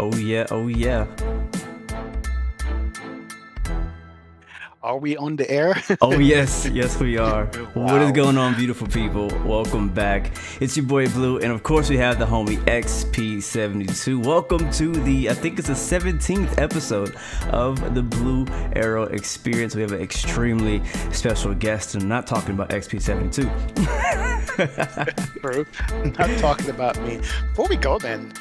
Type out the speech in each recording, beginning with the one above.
Oh yeah, oh yeah. Are we on the air? Oh yes, yes we are. What is Wow. going on, beautiful people? Welcome back. It's your boy Blue, and of course we have the homie XP.17. Welcome to I think it's the 17th episode of the Blue Arrow Experience. We have an extremely special guest, and I'm not talking about XP.17. True. Not talking about me. Before we go, man,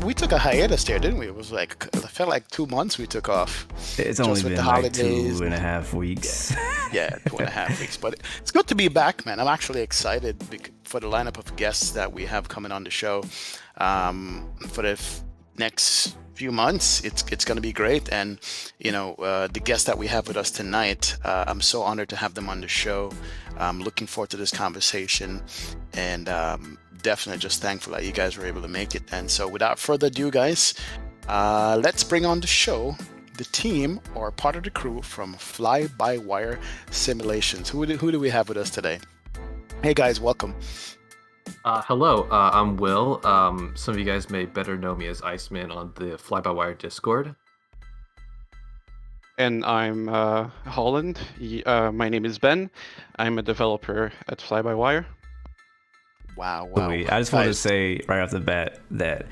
we took a hiatus there, didn't we? It was like it felt like 2 months we took off. It's Just only with been the like holidays. 2.5 weeks. Yeah, 2.5 weeks. But it's good to be back, man. I'm actually excited for the lineup of guests that we have coming on the show. For the next few months, it's going to be great. And the guests that we have with us tonight, I'm so honored to have them on the show. I'm looking forward to this conversation, and definitely just thankful that you guys were able to make it. And so, without further ado, guys, let's bring on the show the team or part of the crew from FlyByWire Simulations. Who do we have with us today? Hey guys, welcome. Hello, I'm Will. Some of you guys may better know me as Iceman on the FlyByWire Discord. And I'm Holland. My name is Ben. I'm a developer at FlyByWire. Wow. I just want to say right off the bat that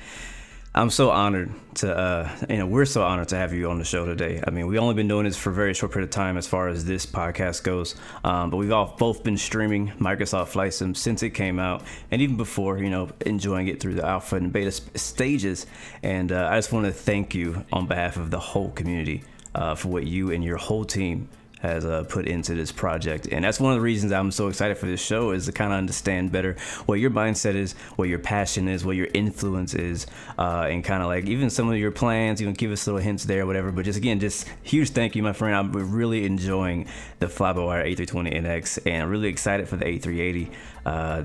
I'm so honored to, we're so honored to have you on the show today. I mean, we've only been doing this for a very short period of time as far as this podcast goes, but we've both been streaming Microsoft Flight Sim since it came out, and even before, enjoying it through the alpha and beta stages. And I just want to thank you on behalf of the whole community for what you and your whole team has put into this project. And that's one of the reasons I'm so excited for this show, is to kind of understand better what your mindset is, what your passion is, what your influence is, and kind of like even some of your plans. You can give us little hints there, whatever. But just huge thank you, my friend. I'm really enjoying the FlyByWire A320NX, and I'm really excited for the A380. I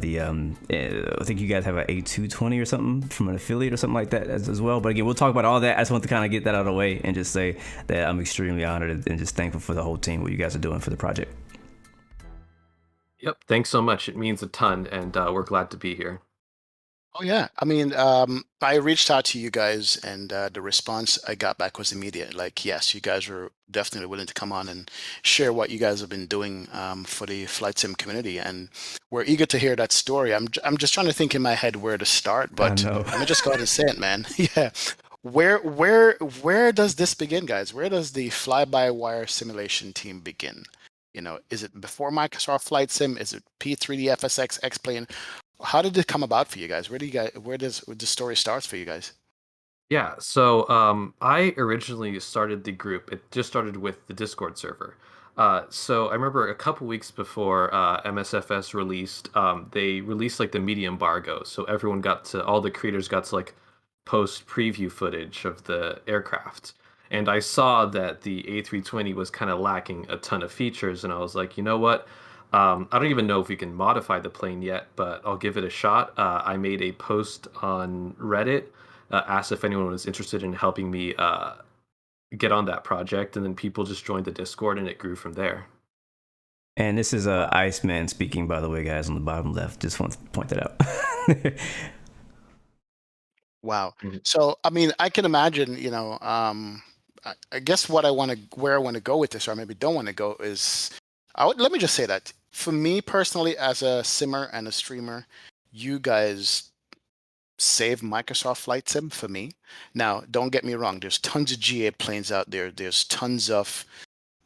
think you guys have an A220 or something from an affiliate or something like that as well. But again, we'll talk about all that. I just want to kind of get that out of the way and just say that I'm extremely honored and just thankful for the whole team, what you guys are doing for the project. Yep, thanks so much. It means a ton, and we're glad to be here. Oh yeah, I mean, I reached out to you guys, and the response I got back was immediate. Like, yes, you guys were definitely willing to come on and share what you guys have been doing for the flight sim community, and we're eager to hear that story. I'm just trying to think in my head where to start, but let me just go ahead and say it, man. Yeah, where does this begin, guys? Where does the fly-by-wire simulation team begin? Is it before Microsoft Flight Sim? Is it P3D FSX X-Plane? How did it come about for you guys? Where does the story starts for you guys? Yeah, so I originally started the group. It just started with the Discord server. So I remember a couple weeks before MSFS released, they released like the media embargo. So all the creators got to like post preview footage of the aircraft. And I saw that the A320 was kind of lacking a ton of features, and I was like, you know what? I don't even know if we can modify the plane yet, but I'll give it a shot. I made a post on Reddit, asked if anyone was interested in helping me get on that project, and then people just joined the Discord, and it grew from there. And this is Iceman speaking, by the way, guys, on the bottom left. Just want to point that out. Wow. So, I mean, I can imagine, I guess where I want to go with this, or maybe don't want to go, is let me just say that for me personally, as a simmer and a streamer, you guys save Microsoft Flight Sim for me. Now, don't get me wrong. There's tons of GA planes out there. There's tons of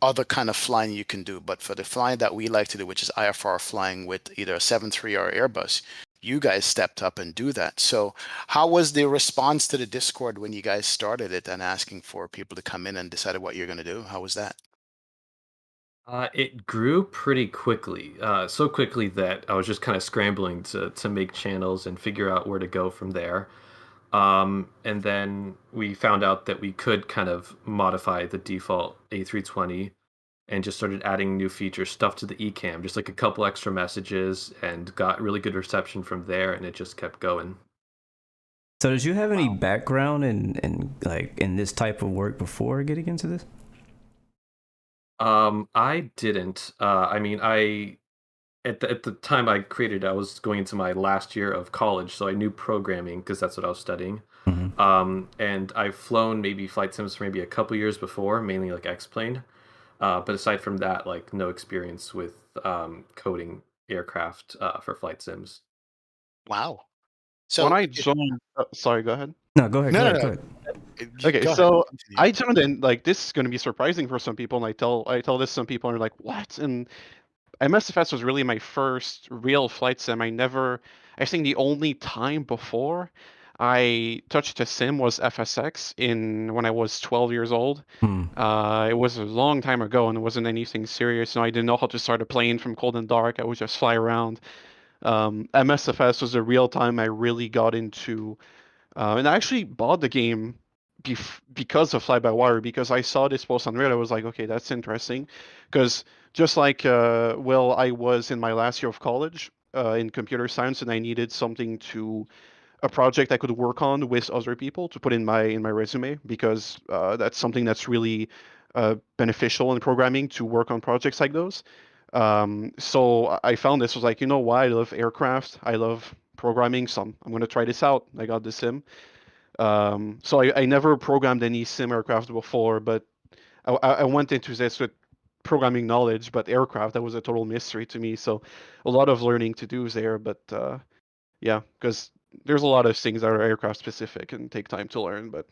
other kind of flying you can do. But for the flying that we like to do, which is IFR flying with either a 737 or Airbus, you guys stepped up and do that. So how was the response to the Discord when you guys started it and asking for people to come in and decided what you're going to do? How was that? It grew pretty quickly, so quickly that I was just kind of scrambling to make channels and figure out where to go from there. And then we found out that we could kind of modify the default A320 and just started adding new features, stuff to the eCam, just like a couple extra messages, and got really good reception from there, and it just kept going. So did you have any background in this type of work before getting into this? I didn't. I mean, at the time I created, I was going into my last year of college, so I knew programming because that's what I was studying. And I've flown maybe flight sims for maybe a couple years before, mainly like X-Plane. But aside from that, like no experience with coding aircraft for flight sims. Wow. When So I joined, sorry, go ahead. No, go ahead. no, Go no, ahead. Go no. ahead. Okay, Go ahead. so Continue. I joined in, like, this is going to be surprising for some people, and I tell this to some people, and they're like, what? And MSFS was really my first real flight sim. I think the only time before I touched a sim was FSX when I was 12 years old. It was a long time ago, and it wasn't anything serious. I didn't know how to start a plane from cold and dark. I would just fly around. MSFS was the real time I really got into, and I actually bought the game because of Fly-by-Wire, because I saw this post on Reddit. I was like, okay, that's interesting, because just like well, I was in my last year of college in computer science, and I needed something a project I could work on with other people to put in my resume, because that's something that's really beneficial in programming, to work on projects like those. So I found this, was like, you know why? I love aircraft. I love programming. So I'm going to try this out. I got the sim. So I never programmed any sim aircraft before, but I went into this with programming knowledge, but aircraft, that was a total mystery to me. So a lot of learning to do there, but yeah, because there's a lot of things that are aircraft specific and take time to learn, but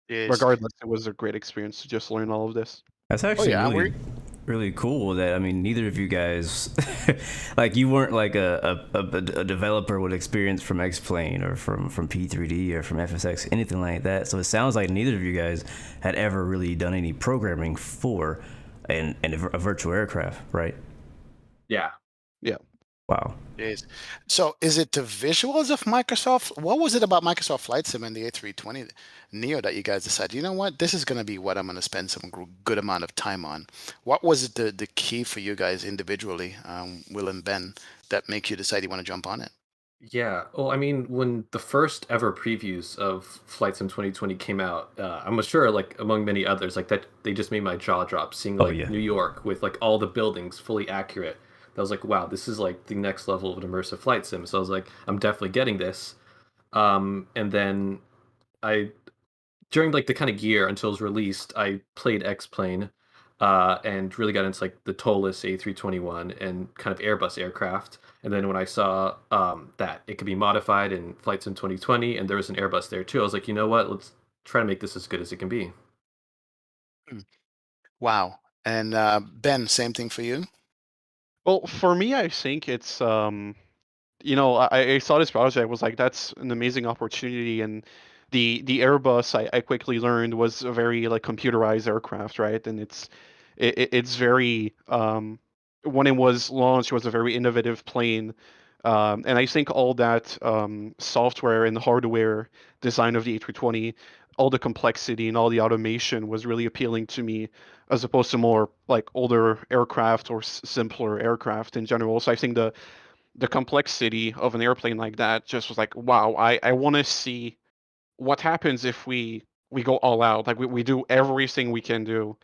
Yes. regardless, it was a great experience to just learn all of this. That's Oh actually yeah, and we're really cool that, I mean, neither of you guys like, you weren't like a developer with experience from X-Plane or from P3D or from FSX, anything like that. So it sounds like neither of you guys had ever really done any programming for a virtual aircraft, right? Yeah. Yeah. Wow. Yes. So is it the visuals of Microsoft? What was it about Microsoft Flight Sim and the A320 Neo that you guys decided, you know what, this is going to be what I'm going to spend some good amount of time on? What was the key for you guys individually, Will and Ben, that make you decide you want to jump on it? Yeah. Well, I mean, when the first ever previews of Flight Sim 2020 came out, I'm sure, like among many others, like that, they just made my jaw drop. Seeing Oh like yeah. New York with like all the buildings fully accurate, I was like, wow, this is like the next level of an immersive flight sim. So I was like, I'm definitely getting this. And then I during like the kind of year until it was released, I played X-Plane, and really got into like the TOLUS A321 and kind of Airbus aircraft. And then when I saw that it could be modified in Flight Sim 2020, and there was an Airbus there too, I was like, you know what? Let's try to make this as good as it can be. Hmm. Wow. And Ben, same thing for you? Well, for me, I think it's I saw this project. I was like, that's an amazing opportunity, and the Airbus, I quickly learned, was a very like computerized aircraft, right? And it's very when it was launched, it was a very innovative plane. And I think all that software and hardware design of the A320, all the complexity and all the automation was really appealing to me, as opposed to more like older aircraft or simpler aircraft in general. So I think the complexity of an airplane like that just was like, wow, I want to see what happens if we go all out. Like we do everything we can do,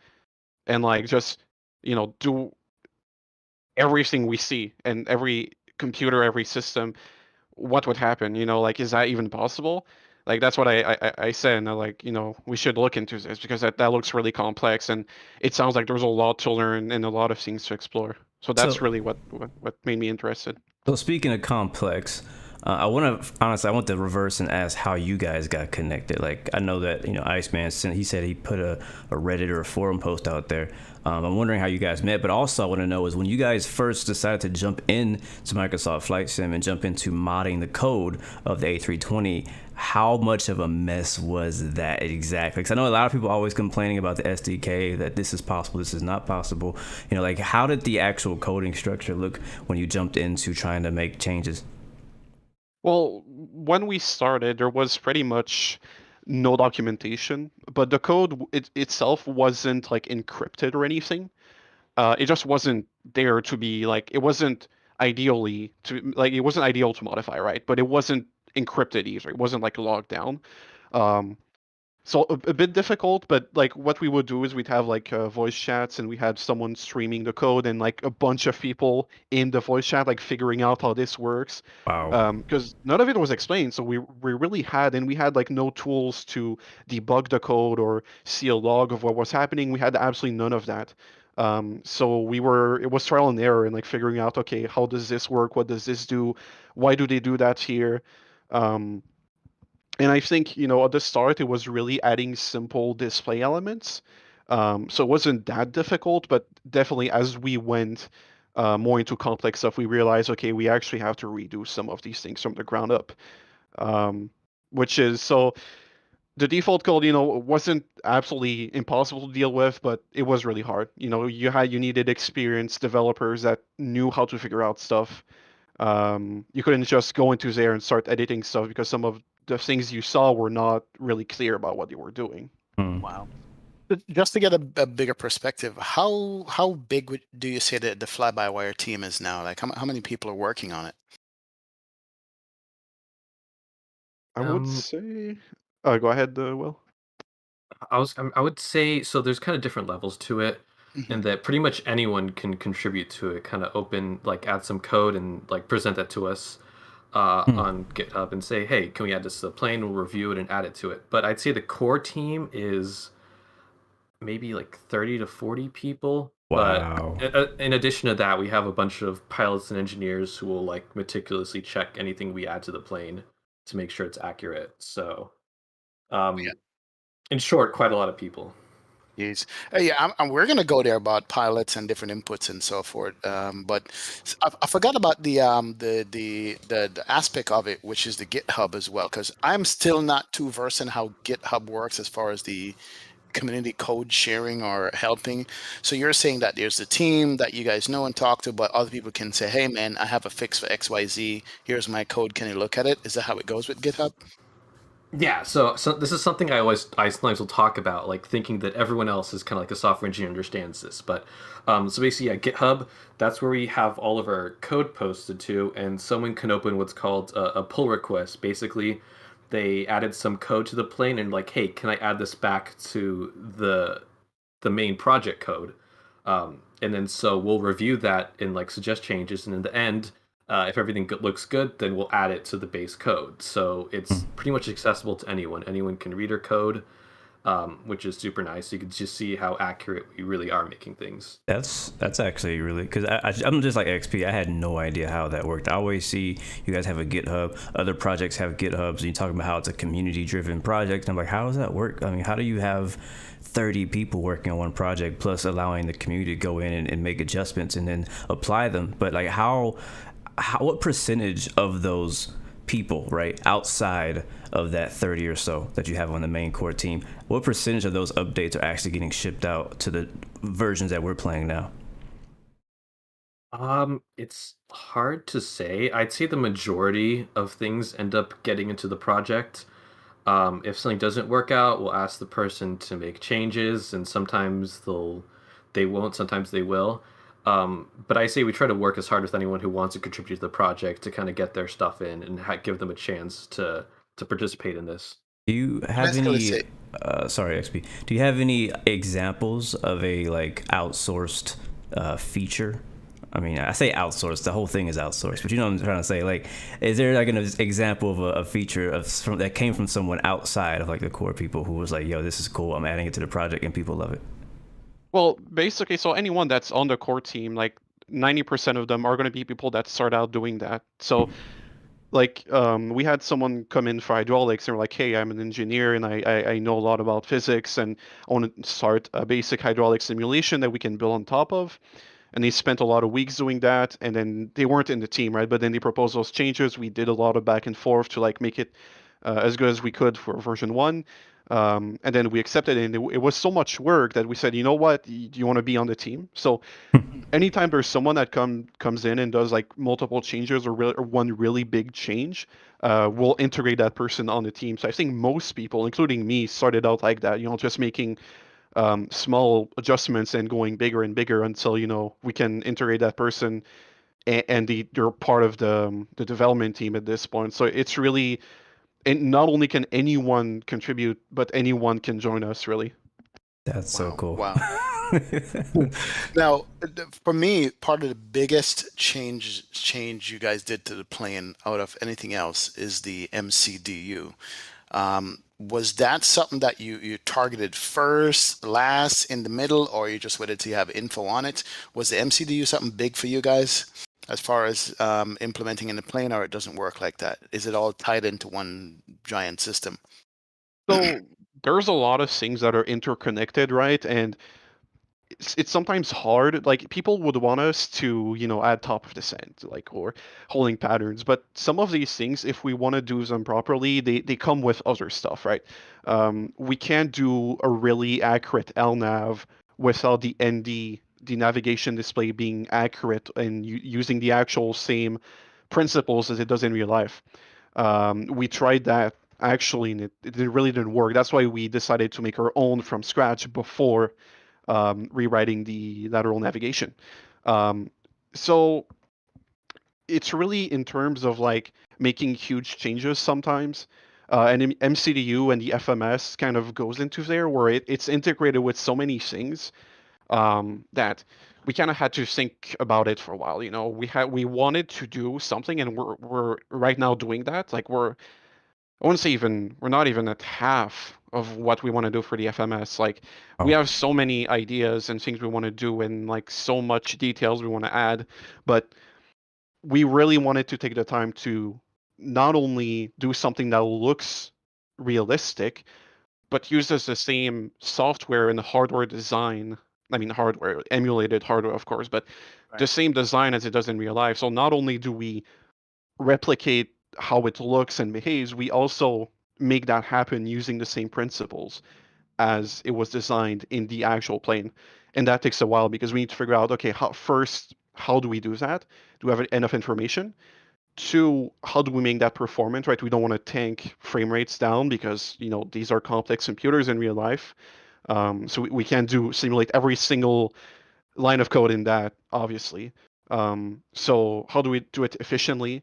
and like just do everything we see, and every computer, every system, what would happen? Like, is that even possible? Like, that's what I said, and like, we should look into this, because that looks really complex, and it sounds like there's a lot to learn and a lot of things to explore. So that's So really what made me interested. So speaking of complex, I want to reverse and ask how you guys got connected. Like, I know that, Iceman he said he put a Reddit or a forum post out there. I'm wondering how you guys met, but also I want to know is when you guys first decided to jump in to Microsoft Flight Sim and jump into modding the code of the A320, how much of a mess was that exactly? Because I know a lot of people always complaining about the SDK, that this is possible, this is not possible. Like, how did the actual coding structure look when you jumped into trying to make changes? Well, when we started, there was pretty much no documentation, but the code itself wasn't like encrypted or anything. It just wasn't there to be like, it wasn't ideal to modify, right? But it wasn't encrypted either. It wasn't like logged down. Um, So a bit difficult, but like what we would do is we'd have like voice chats, and we had someone streaming the code, and like a bunch of people in the voice chat like figuring out how this works. Wow. Because none of it was explained, so we really had like no tools to debug the code or see a log of what was happening. We had absolutely none of that. So it was trial and error and like figuring out, okay, how does this work? What does this do? Why do they do that here? Um, and I think, at the start, it was really adding simple display elements. So it wasn't that difficult, but definitely as we went more into complex stuff, we realized, okay, we actually have to redo some of these things from the ground up. Um, which is so the default code, wasn't absolutely impossible to deal with, but it was really hard. You needed experienced developers that knew how to figure out stuff. You couldn't just go into there and start editing stuff because some of the things you saw were not really clear about what you were doing. Wow. But just to get a bigger perspective, how big do you say that the fly-by-wire team is now? Like how many people are working on it? I would Um, say, go ahead, Will. I would say so. There's kind of different levels to it, Mhm. and that pretty much anyone can contribute to it. Kind of open, like add some code and like present that to us Hmm. on GitHub and say, hey, can we add this to the plane? We'll review it and add it to it. But I'd say the core team is maybe like 30 to 40 people. But Wow. in addition to that, we have a bunch of pilots and engineers who will like meticulously check anything we add to the plane to make sure it's accurate. So, Yeah. um, in short, quite a lot of people. Yes. Yeah, we're going to go there about pilots and different inputs and so forth. But I forgot about the aspect of it, which is the GitHub as well, because I'm still not too versed in how GitHub works as far as the community code sharing or helping. So you're saying that there's a team that you guys know and talk to, but other people can say, "Hey, man, I have a fix for XYZ. Here's my code. Can you look at it?" Is that how it goes with GitHub? Yeah, so this is something I sometimes will talk about, like thinking that everyone else is kind of like a software engineer understands this. But so basically, yeah, GitHub, that's where we have all of our code posted to, and someone can open what's called a pull request. Basically, they added some code to the plane and like, hey, can I add this back to the main project code? And then so we'll review that and like suggest changes, and in the end, if everything looks good, then we'll add it to the base code. So it's Hmm. pretty much accessible to anyone. Anyone can read our code, which is super nice. You can just see how accurate we really are making things. That's actually really because I'm just like XP. I had no idea how that worked. I always see you guys have a GitHub. Other projects have GitHubs. And you talk about how it's a community-driven project. And I'm like, how does that work? I mean, how do you have 30 people working on one project plus allowing the community to go in and make adjustments and then apply them? But like, what percentage of those people, right, outside of that 30 or so that you have on the main core team, what percentage of those updates are actually getting shipped out to the versions that we're playing now? It's hard to say. I'd say the majority of things end up getting into the project. If something doesn't work out, we'll ask the person to make changes, and sometimes they won't, sometimes they will. But I say we try to work as hard with anyone who wants to contribute to the project to kind of get their stuff in and give them a chance to participate in this. Do you have Basically, any say, sorry, XP, do you have any examples of a like outsourced feature? I mean, I say outsourced, the whole thing is outsourced, but you know what I'm trying to say. Like, is there like an example of a feature that came from someone outside of like the core people who was like, yo, this is cool, I'm adding it to the project and people love it? Well, basically, so anyone that's on the core team, like 90% of them are going to be people that start out doing that. So like we had someone come in for hydraulics and were like, hey, I'm an engineer and I know a lot about physics and I want to start a basic hydraulic simulation that we can build on top of. And they spent a lot of weeks doing that, and then they weren't in the team, right? But then they proposed those changes. We did a lot of back and forth to like make it as good as we could for version 1. And then we accepted it, and it was so much work that we said, you know what, do you want to be on the team? So anytime there's someone that comes in and does like multiple changes or one really big change, we'll integrate that person on the team. So I think most people, including me, started out like that, just making small adjustments and going bigger and bigger until we can integrate that person and they're part of the development team at this point. So it's really and not only can anyone contribute, but anyone can join us, really. That's so Wow, cool. wow. Now, for me, part of the biggest change you guys did to the plane out of anything else is the MCDU. Was that something that you targeted first, last, in the middle, or you just waited till you have info on it? Was the MCDU something big for you guys as far as implementing in the plane, or it doesn't work like that? Is it all tied into one giant system? So there's a lot of things that are interconnected, right? And it's sometimes hard. Like people would want us to, add top of descent, like or holding patterns. But some of these things, if we want to do them properly, they come with other stuff, right? We can't do a really accurate LNAV without the ND, the navigation display being accurate and using the actual same principles as it does in real life. We tried that actually, and it really didn't work. That's why we decided to make our own from scratch before rewriting the lateral navigation. Um, so it's really in terms of like making huge changes sometimes. And MCDU and the FMS kind of goes into there where it's integrated with so many things that we kind of had to think about it for a while. We wanted to do something, and we're right now doing that. Like I wouldn't say we're not even at half of what we want to do for the FMS. Like we Oh, have so many ideas and things we want to do and like so much details we want to add, but we really wanted to take the time to not only do something that looks realistic, but uses the same software and hardware design. I mean, hardware, emulated hardware, of course, but the Right. same design as it does in real life. So not only do we replicate how it looks and behaves, we also make that happen using the same principles as it was designed in the actual plane. And that takes a while because we need to figure out, okay, how do we do that? Do we have enough information? Two, how do we make that performant, right? We don't want to tank frame rates down because, these are complex computers in real life. So we can't simulate every single line of code in that, obviously. So how do we do it efficiently?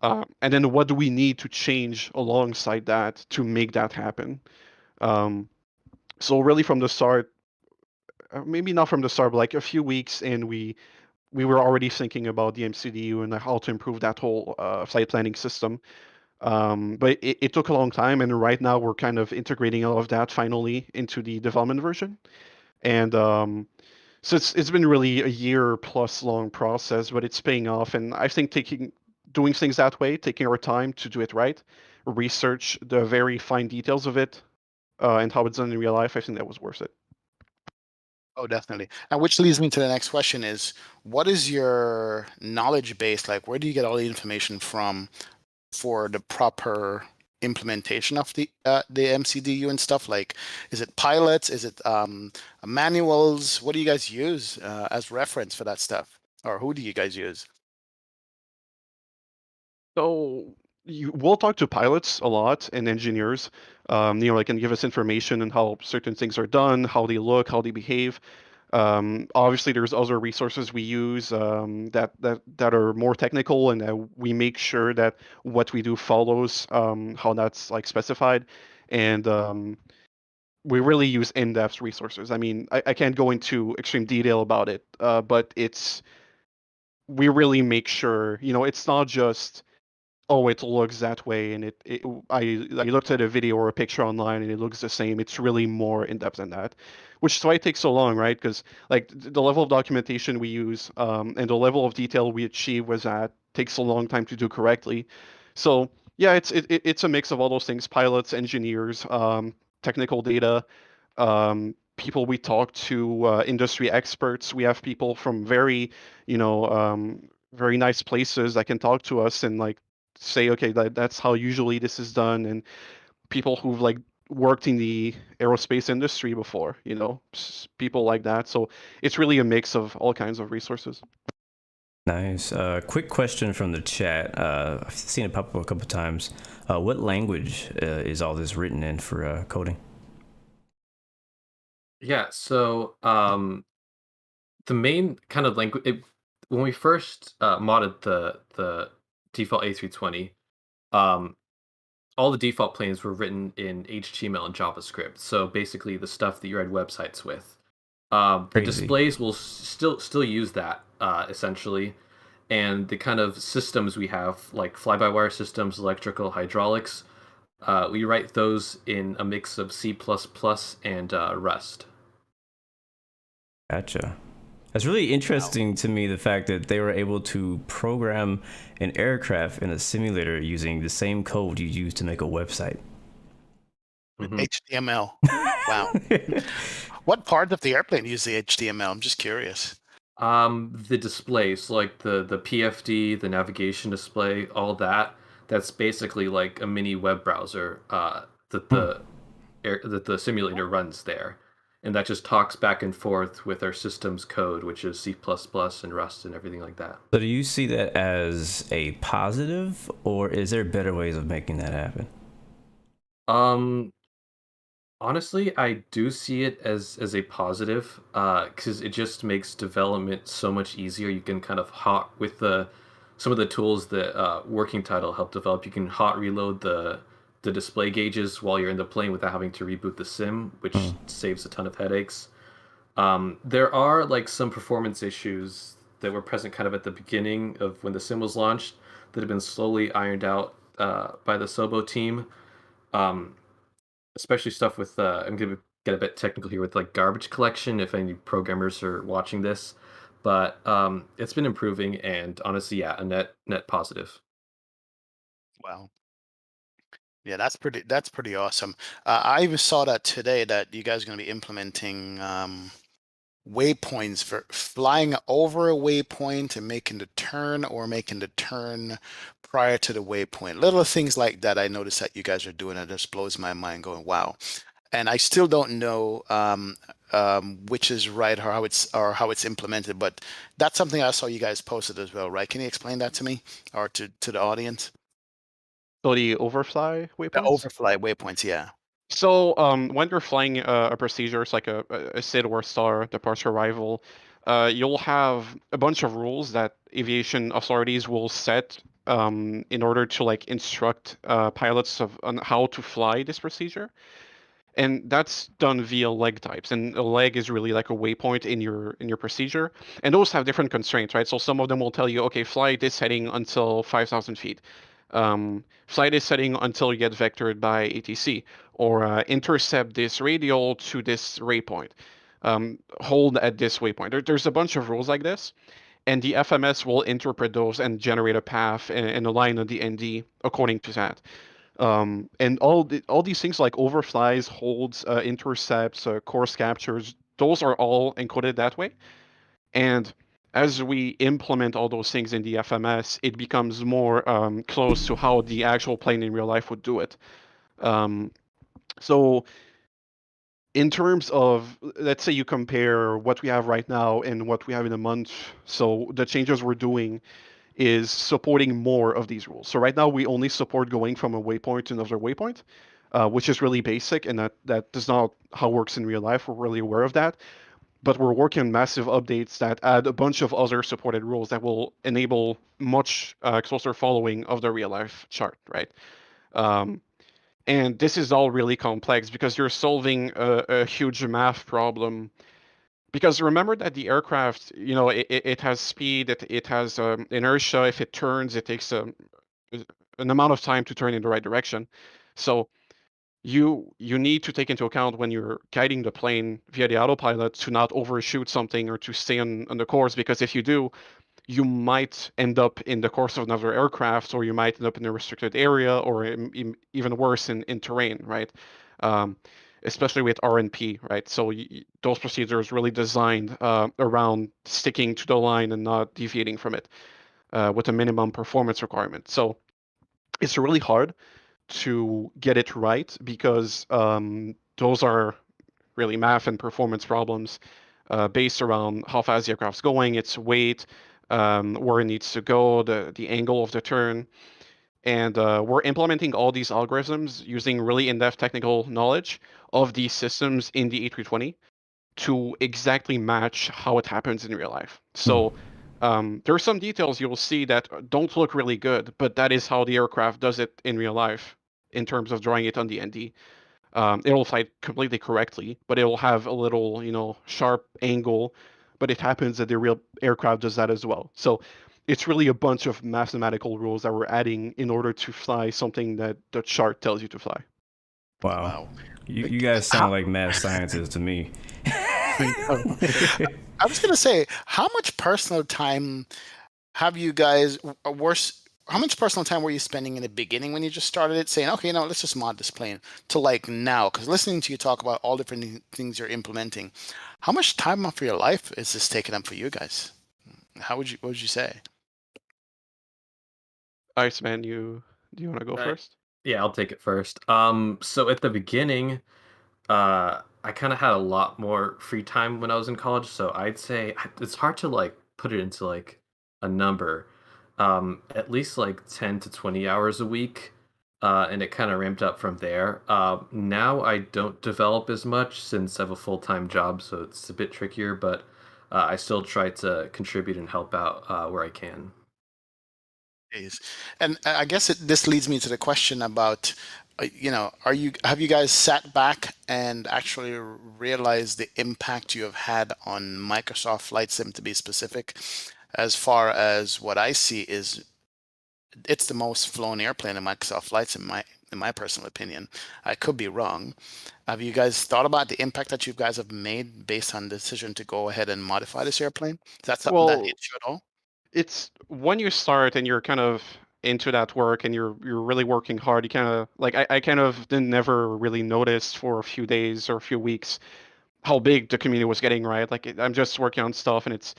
And then what do we need to change alongside that to make that happen? Um, so really from the start, maybe not from the start, but like a few weeks in, we were already thinking about the MCDU and how to improve that whole flight planning system. But it took a long time, and right now we're kind of integrating all of that finally into the development version. And so it's been really a year plus long process, but it's paying off. And I think doing things that way, taking our time to do it right, research the very fine details of it, and how it's done in real life, I think that was worth it. Oh, definitely. And which leads me to the next question is, what is your knowledge base like? Where do you get all the information from for the proper implementation of the MCDU and stuff? Like, is it pilots? Is it manuals? What do you guys use as reference for that stuff? Or who do you guys use? So we'll talk to pilots a lot and engineers. They can give us information on how certain things are done, how they look, how they behave. Obviously, there's other resources we use that are more technical, and we make sure that what we do follows how that's like specified. And we really use in-depth resources. I mean, I can't go into extreme detail about it, but we really make sure, it's not just oh, it looks that way, and I looked at a video or a picture online, and it looks the same. It's really more in depth than that, which is why it takes so long, right? Because like the level of documentation we use, and the level of detail we achieve with that takes a long time to do correctly. So yeah, it's a mix of all those things: pilots, engineers, technical data, people we talk to, industry experts. We have people from very nice places that can talk to us and like say, okay, that's how usually this is done, and people who've like worked in the aerospace industry before, people like that. So it's really a mix of all kinds of resources. nice. Quick question from the chat. I've seen it pop up a couple times. What language is all this written in for coding? Yeah, so the main kind of language when we first modded the default A320, um, all the default planes were written in HTML and JavaScript. So basically, the stuff that you read websites with. The Crazy. displays will still use that essentially, and the kind of systems we have, like fly-by-wire systems, electrical, hydraulics, we write those in a mix of C++ and Rust. Gotcha. It's really interesting to me the fact that they were able to program an aircraft in a simulator using the same code you use to make a website. With Mhm. HTML. Wow. What part of the airplane use the HTML? I'm just curious. The displays, like the PFD, the navigation display, all that. That's basically like a mini web browser that the simulator runs there, and that just talks back and forth with our system's code, which is C++ and Rust and everything like that. So do you see that as a positive, or is there better ways of making that happen? Um, Honestly, I do see it as a positive, because it just makes development so much easier. You can kind of hot with the some of the tools that Working Title helped develop. You can hot reload the display gauges while you're in the plane without having to reboot the sim, which Mm. saves a ton of headaches. There are like some performance issues that were present kind of at the beginning of when the sim was launched that have been slowly ironed out by the Sobo team. Um, Especially stuff with I'm gonna get a bit technical here with like garbage collection if any programmers are watching this, but it's been improving, and honestly, yeah, a net positive. Wow. Yeah, that's pretty awesome. I even saw that today that you guys are going to be implementing waypoints for flying over a waypoint and making the turn, or making the turn prior to the waypoint. Little things like that I noticed that you guys are doing, and it just blows my mind going, wow. And I still don't know which is right, or how it's implemented, but that's something I saw you guys posted as well, right? Can you explain that to me, or to the audience? So the overfly The waypoints. overfly waypoints, yeah. So when you're flying a procedure, it's like a SID or STAR, departure arrival, you'll have a bunch of rules that aviation authorities will set in order to like instruct pilots on how to fly this procedure. And that's done via leg types, and a leg is really like a waypoint in your procedure, and those have different constraints, right? So some of them will tell you, okay, fly this heading until 5,000 feet, fly this heading until you get vectored by ATC, or intercept this radial to this waypoint, hold at this waypoint. There's a bunch of rules like this, and the FMS will interpret those and generate a path and align on the ND according to that. And all these things like overflies, holds, intercepts, course captures, those are all encoded that way. And as we implement all those things in the FMS, it becomes more close to how the actual plane in real life would do it. Um, so in terms of, let's say you compare what we have right now and what we have in a month, so the changes we're doing is supporting more of these rules. So right now we only support going from a waypoint to another waypoint, which is really basic, and that is not how it works in real life. We're really aware of that. But we're working on massive updates that add a bunch of other supported rules that will enable much closer following of the real life chart, right? Um, and this is all really complex because you're solving a huge math problem. Because remember that the aircraft, it has speed, it has inertia. If it turns, it takes an amount of time to turn in the right direction. So you need to take into account when you're guiding the plane via the autopilot to not overshoot something or to stay on the course, because if you do, you might end up in the course of another aircraft, or you might end up in a restricted area, or even worse in terrain, right? Um, Especially with RNP, right? So those procedures really designed around sticking to the line and not deviating from it with a minimum performance requirement. So it's really hard to get it right because those are really math and performance problems based around how fast the aircraft's going, its weight, where it needs to go, the angle of the turn. And we're implementing all these algorithms using really in-depth technical knowledge of these systems in the A320 to exactly match how it happens in real life. So there are some details you'll see that don't look really good, but that is how the aircraft does it in real life. in terms of drawing it on the ND. It'll fly completely correctly, but it'll have a little, sharp angle, but it happens that the real aircraft does that as well. So it's really a bunch of mathematical rules that we're adding in order to fly something that the chart tells you to fly. Wow. You guys sound like mad scientists to me. I was going to say, how much personal time have you guys, how much personal time were you spending in the beginning when you just started it, saying, okay, let's just mod this plane, to like now? Because listening to you talk about all different things you're implementing, how much time off of your life is this taking up for you guys? What would you say? Iceman, do you want to go first? Yeah, I'll take it first. So at the beginning, I kind of had a lot more free time when I was in college, so I'd say it's hard to like put it into like a number. At least like 10 to 20 hours a week, and it kind of ramped up from there. Now I don't develop as much since I have a full-time job, so it's a bit trickier, but I still try to contribute and help out where I can. And I guess this leads me to the question about, have you guys sat back and actually realized the impact you have had on Microsoft Flight Sim, to be specific? As far as what I see is, it's the most flown airplane in Microsoft Flight Sim, in my personal opinion. I could be wrong. Have you guys thought about the impact that you guys have made based on the decision to go ahead and modify this airplane? Is that something that hits you at all? It's when you start and you're kind of into that work and you're really working hard, you kind of like I kind of didn't never really notice for a few days or a few weeks how big the community was getting, right? Like I'm just working on stuff and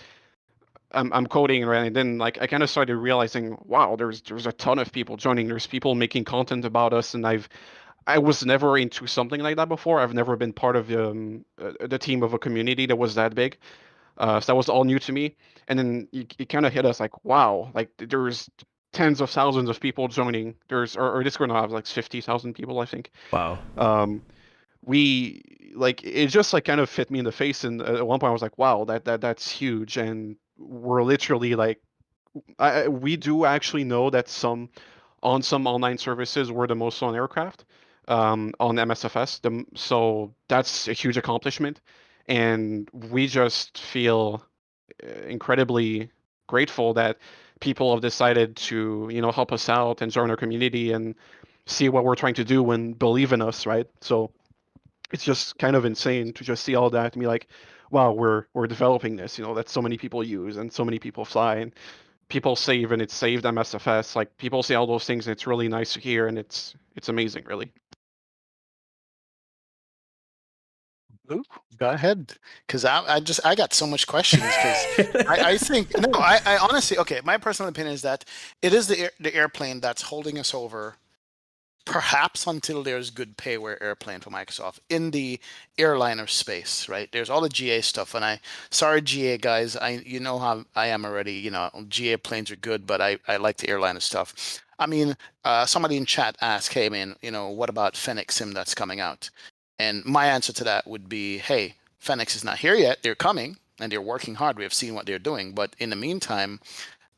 I'm coding, right? And then like I kind of started realizing, wow, there's a ton of people joining. There's people making content about us, and I was never into something like that before. I've never been part of the team of a community that was that big. So that was all new to me. And then it kind of hit us like, wow, like there's tens of thousands of people joining. Our Discord now has like 50,000 people, I think. Wow. We like it just like kind of hit me in the face, and at one point I was like, wow, that's huge. And we're literally like, we do actually know that some online services we're the most on aircraft on MSFS. So that's a huge accomplishment, and we just feel incredibly grateful that people have decided to help us out and join our community and see what we're trying to do and believe in us, right? So it's just kind of insane to just see all that and be like, wow, we're developing this, that so many people use and so many people fly and people save, and it's saved MSFS. Like people say all those things, and it's really nice to hear, and it's amazing, really. Luke, go ahead, because I got so much questions, because I think I honestly, okay, my personal opinion is that it is the airplane that's holding us over, perhaps until there's good payware airplane for Microsoft in the airliner space, right? There's all the GA stuff, and sorry GA guys, you know how I am already. GA planes are good, but I like the airliner stuff. I mean, somebody in chat asked, hey man, what about Fennec Sim that's coming out? And my answer to that would be, hey, Fennec is not here yet. They're coming and they're working hard. We have seen what they're doing, but in the meantime,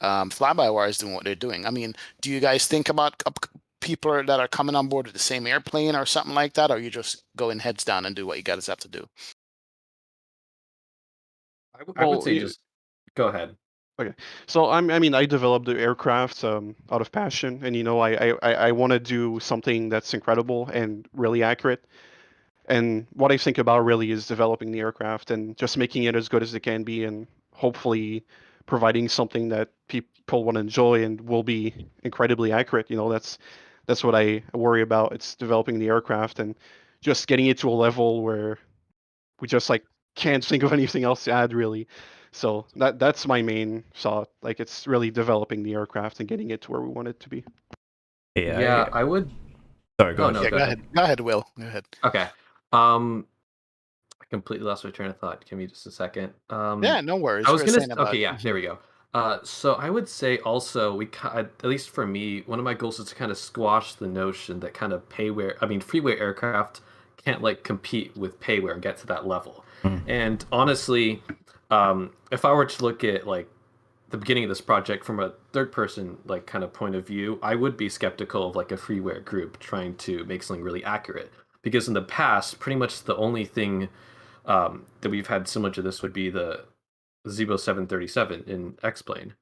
FlyByWire is doing what they're doing. I mean, do you guys think about people that are coming on board with the same airplane or something like that, or you just going heads down and do what you guys have to do? I would say just go ahead. Okay, so I mean, I developed the aircraft out of passion, and I want to do something that's incredible and really accurate. And what I think about really is developing the aircraft and just making it as good as it can be, and hopefully providing something that people want to enjoy and will be incredibly accurate. That's what I worry about. It's developing the aircraft and just getting it to a level where we just like can't think of anything else to add, really. So that's my main thought. Like it's really developing the aircraft and getting it to where we want it to be. Yeah, I would. Sorry, go ahead. Yeah, go ahead. Go ahead, Will. Go ahead. Okay. I completely lost my train of thought. Give me just a second. Yeah, no worries. I was gonna. Okay, yeah, there we go. So I would say also at least for me, one of my goals is to kind of squash the notion that kind of freeware aircraft can't like compete with payware and get to that level. And honestly, if I were to look at like the beginning of this project from a third person like kind of point of view, I would be skeptical of like a freeware group trying to make something really accurate, because in the past, pretty much the only thing that we've had similar to this would be the Zibo 737 in X-Plane.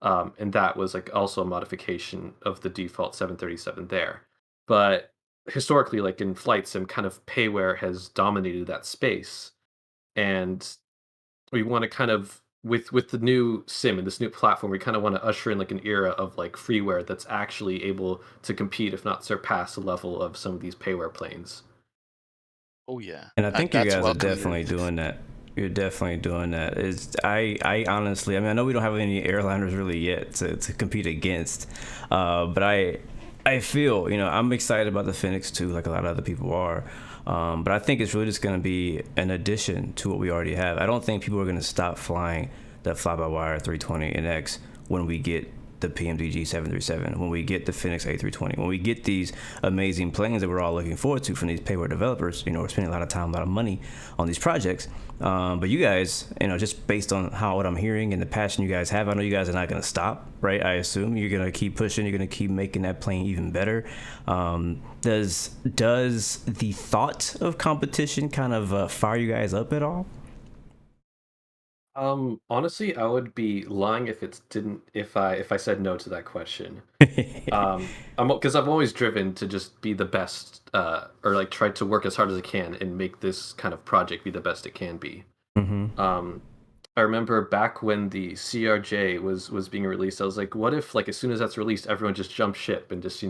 And that was like also a modification of the default 737 there. But historically, like in flight sim, kind of payware has dominated that space. And we want to kind of with the new sim and this new platform, we kind of want to usher in like an era of like freeware that's actually able to compete, if not surpass, the level of some of these payware planes. Oh yeah. And I think you That's guys are welcome definitely news. doing that. You're definitely doing that. I honestly, I mean, I know we don't have any airliners really yet to compete against, but I feel, I'm excited about the Phoenix too, like a lot of other people are. But I think it's really just going to be an addition to what we already have. I don't think people are going to stop flying the FlyByWire 320 NX when we get the PMDG 737, when we get the Phoenix A320, when we get these amazing planes that we're all looking forward to from these payware developers. We're spending a lot of time, a lot of money on these projects. But you guys, just based on what I'm hearing and the passion you guys have, I know you guys are not going to stop, right? I assume you're going to keep pushing. You're going to keep making that plane even better. Does the thought of competition kind of fire you guys up at all? Honestly, I would be lying if I said no to that question. Because I've always driven to just be the best, or like try to work as hard as I can and make this kind of project be the best it can be. Mm-hmm. I remember back when the CRJ was being released, I was like, what if like as soon as that's released, everyone just jumps ship and just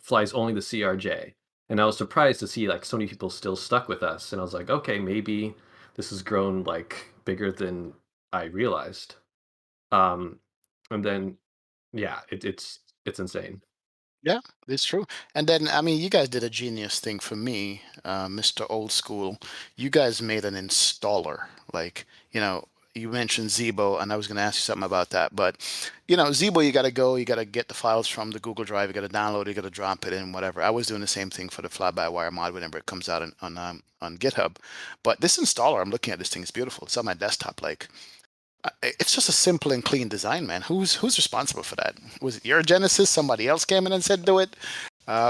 flies only the CRJ? And I was surprised to see like so many people still stuck with us, and I was like, okay, maybe this has grown like bigger than I realized. Um, and then yeah, it's insane. Yeah, it's true. And then, I mean, you guys did a genius thing for me, Mr. Old School. You guys made an installer. Like, you mentioned Zebo, and I was going to ask you something about that. But, Zebo, you got to get the files from the Google Drive, you got to download, you got to drop it in, whatever. I was doing the same thing for the Fly-by-Wire mod whenever it comes out on GitHub. But this installer, I'm looking at this thing, it's beautiful. It's on my desktop. Like, it's just a simple and clean design, man. Who's responsible for that? Was it your Genesis? Somebody else came in and said do it?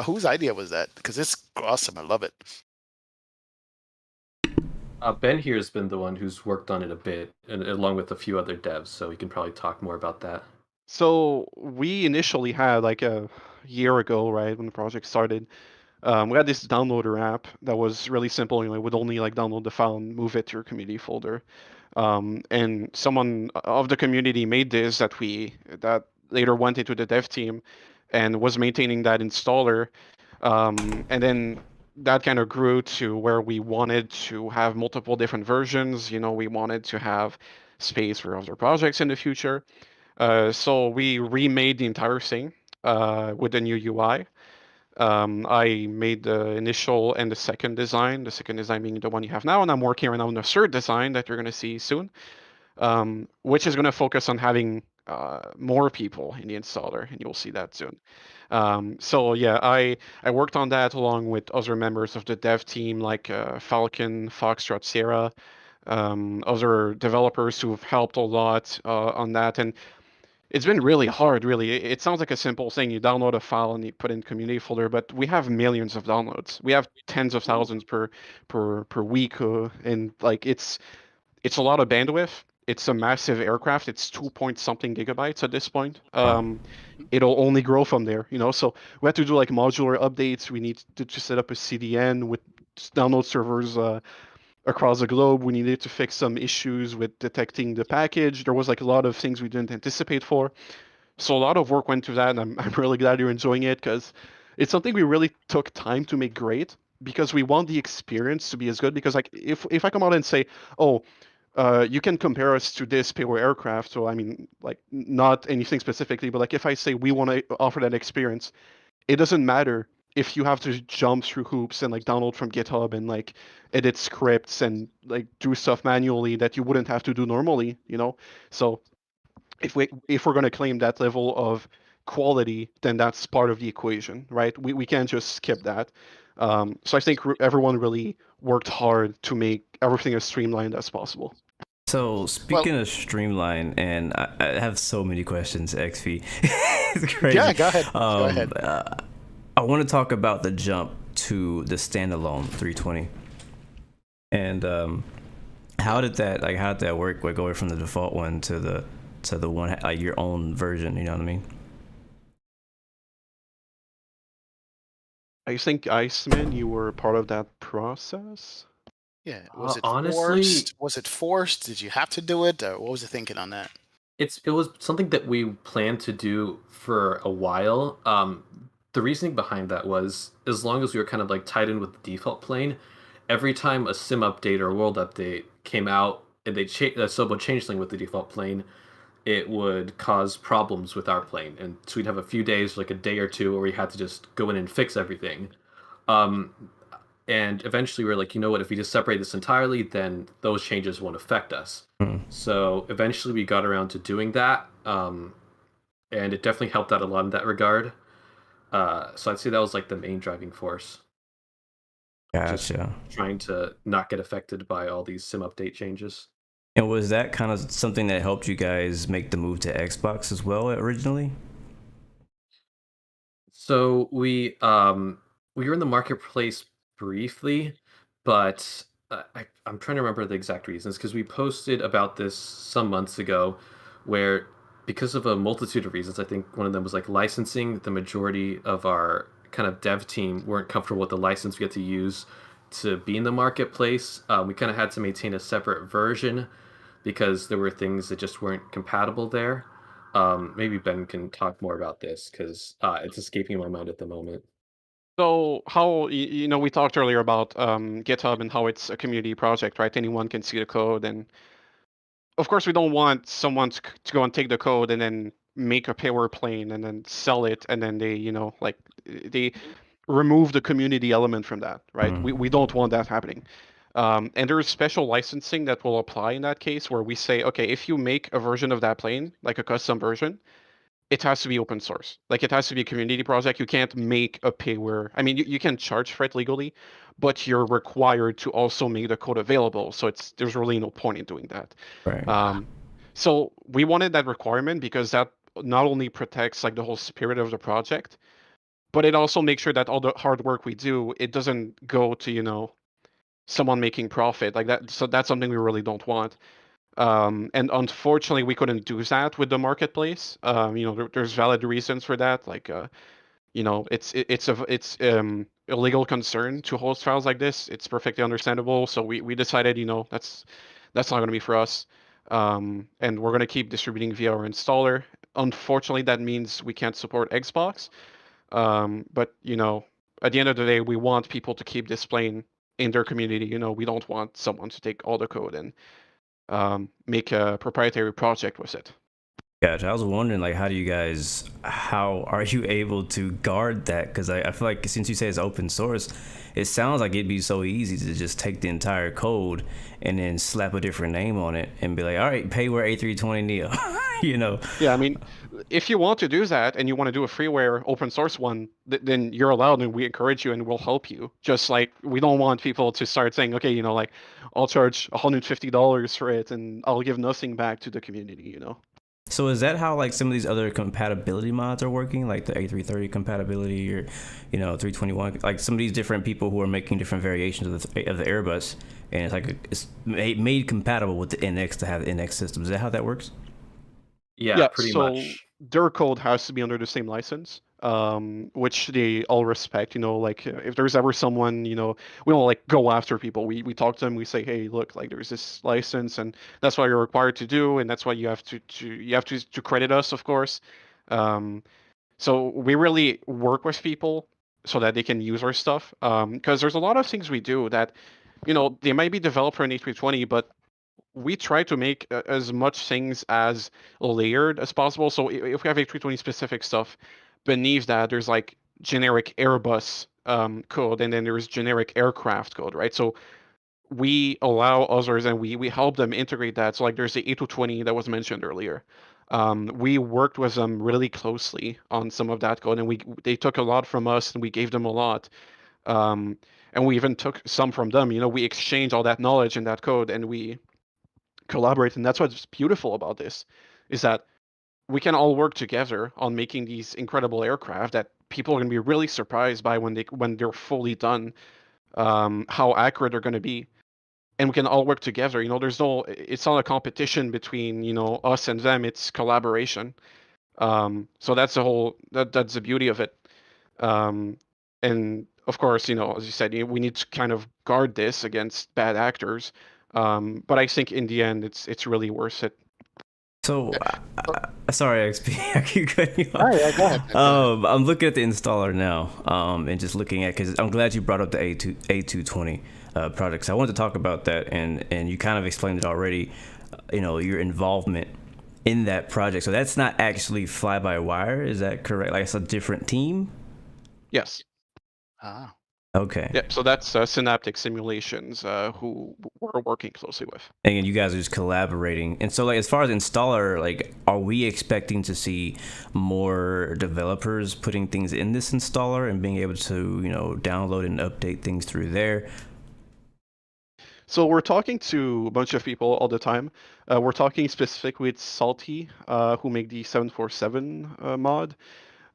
Whose idea was that? Because it's awesome. I love it. Ben here has been the one who's worked on it a bit, and along with a few other devs, so we can probably talk more about that. So we initially had like a year ago, right, when the project started, we had this downloader app that was really simple. It would only like download the file and move it to your community folder. And someone of the community made this that later went into the dev team and was maintaining that installer. And then that kind of grew to where we wanted to have multiple different versions. We wanted to have space for other projects in the future. So we remade the entire thing with the new UI. I made the initial and the second design being the one you have now, and I'm working right now on the third design that you're going to see soon, which is going to focus on having more people in the installer, and you'll see that soon. So yeah, I worked on that along with other members of the dev team like Falcon, Foxtrot, Sierra, other developers who've helped a lot on that, and it's been really hard, really. It sounds like a simple thing. You download a file and you put in community folder, but we have millions of downloads. We have tens of thousands per week, and like it's a lot of bandwidth. It's a massive aircraft. It's 2 point something gigabytes at this point. It'll only grow from there, So we have to do like modular updates. We need to set up a CDN with download servers across the globe. We needed to fix some issues with detecting the package. There was like a lot of things we didn't anticipate for. So a lot of work went to that, and I'm really glad you're enjoying it because it's something we really took time to make great because we want the experience to be as good. Because like if I come out and say, oh, you can compare us to this payware aircraft, so I mean like not anything specifically, but like if I say we want to offer that experience, it doesn't matter if you have to jump through hoops and like download from GitHub and like edit scripts and like do stuff manually that you wouldn't have to do normally. So if we're going to claim that level of quality, then that's part of the equation, right? We can't just skip that. So I think everyone really worked hard to make everything as streamlined as possible. So Well, speaking of streamline, and I have so many questions, XP. It's crazy. yeah, go ahead. Go ahead. I want to talk about the jump to the standalone 320, and how did that work? Like going from the default one to the one like your own version. You know what I mean? I think Iceman, you were part of that process. Yeah, was it Honestly, forced? Was it forced? Did you have to do it? What was the thinking on that? it was something that we planned to do for a while. The reasoning behind that was as long as we were kind of like tied in with the default plane, every time a sim update or a world update came out and they sub a changeling with the default plane, it would cause problems with our plane, and so we'd have a few days, like a day or two, where we had to just go in and fix everything. Um, and eventually we were like, you know what, if we just separate this entirely, then those changes won't affect us. So eventually we got around to doing that, and it definitely helped out a lot in that regard. So I'd say that was like the main driving force, just Gotcha. trying to not get affected by all these sim update changes. And was that kind of something that helped you guys make the move to Xbox as well originally? So we were in the marketplace briefly, but I'm trying to remember the exact reasons because we posted about this some months ago, where because of a multitude of reasons, I think one of them was like licensing. The majority of our kind of dev team weren't comfortable with the license we had to use to be in the marketplace. We kind of had to maintain a separate version because there were things that just weren't compatible there. Maybe Ben can talk more about this because it's escaping my mind at the moment. So how we talked earlier about GitHub and how it's a community project, right? Anyone can see the code, and of course we don't want someone to go and take the code and then make a payware plane and then sell it, and then they like they remove the community element from that, right? We don't want that happening. And there is special licensing that will apply in that case where we say, okay, if you make a version of that plane, like a custom version, it has to be open source. Like it has to be a community project. You can't make a payware. I mean, you can charge for it legally, but you're required to also make the code available. So there's really no point in doing that. Right. So we wanted that requirement because that not only protects like the whole spirit of the project, but it also makes sure that all the hard work we do, it doesn't go to, someone making profit like that. So that's something we really don't want. And unfortunately, we couldn't do that with the marketplace. There's valid reasons for that. Like, it's a legal concern to host files like this. It's perfectly understandable. So we decided, that's not going to be for us. And we're going to keep distributing via our installer. Unfortunately, that means we can't support Xbox. But at the end of the day, we want people to keep displaying in their community. We don't want someone to take all the code and make a proprietary project with it. Gotcha. I was wondering, like, how are you able to guard that? Because I feel like since you say it's open source, it sounds like it'd be so easy to just take the entire code and then slap a different name on it and be like, all right, payware A320 Neo, Yeah, I mean, if you want to do that and you want to do a freeware open source one, then you're allowed and we encourage you and we'll help you. Just like we don't want people to start saying, okay, like I'll charge $150 for it and I'll give nothing back to the community. So is that how like some of these other compatibility mods are working, like the A330 compatibility or 321, like some of these different people who are making different variations of the Airbus, and it's like it's made compatible with the NX to have the NX system. Is that how that works? Yeah, pretty so much. their code has to be under the same license, which they all respect. Like if there's ever someone, we don't like go after people. We talk to them. We say, hey, look, like there's this license, and that's what you're required to do, and that's why you have to credit us, of course. So we really work with people so that they can use our stuff. Because there's a lot of things we do that, they might be developed for an A320, but we try to make as much things as layered as possible. So if we have A320 specific stuff, beneath that there's like generic Airbus code, and then there's generic aircraft code, right? So we allow others and we help them integrate that. So like there's the A220 that was mentioned earlier. We worked with them really closely on some of that code, and they took a lot from us and we gave them a lot. And we even took some from them. We exchanged all that knowledge in that code, and we collaborate. And that's what's beautiful about this, is that we can all work together on making these incredible aircraft that people are going to be really surprised by when they're fully done, how accurate they're going to be. And we can all work together. It's not a competition between, us and them. It's collaboration. So that's that's the beauty of it. And of course, as you said, we need to kind of guard this against bad actors. But I think in the end, it's really worth it. So, sorry, XP, I keep cutting you off. Oh, yeah, go ahead. I'm looking at the installer now, and just looking at, because I'm glad you brought up the A220 projects. I wanted to talk about that, and you kind of explained it already. Your involvement in that project. So that's not actually fly-by-wire, is that correct? Like, it's a different team? Yes. Ah. Okay. Yeah, so that's Synaptic Simulations, who we're working closely with. And you guys are just collaborating. And so, like, as far as installer, like, are we expecting to see more developers putting things in this installer and being able to, download and update things through there? So we're talking to a bunch of people all the time. We're talking specifically with Salty, who make the 747 mod.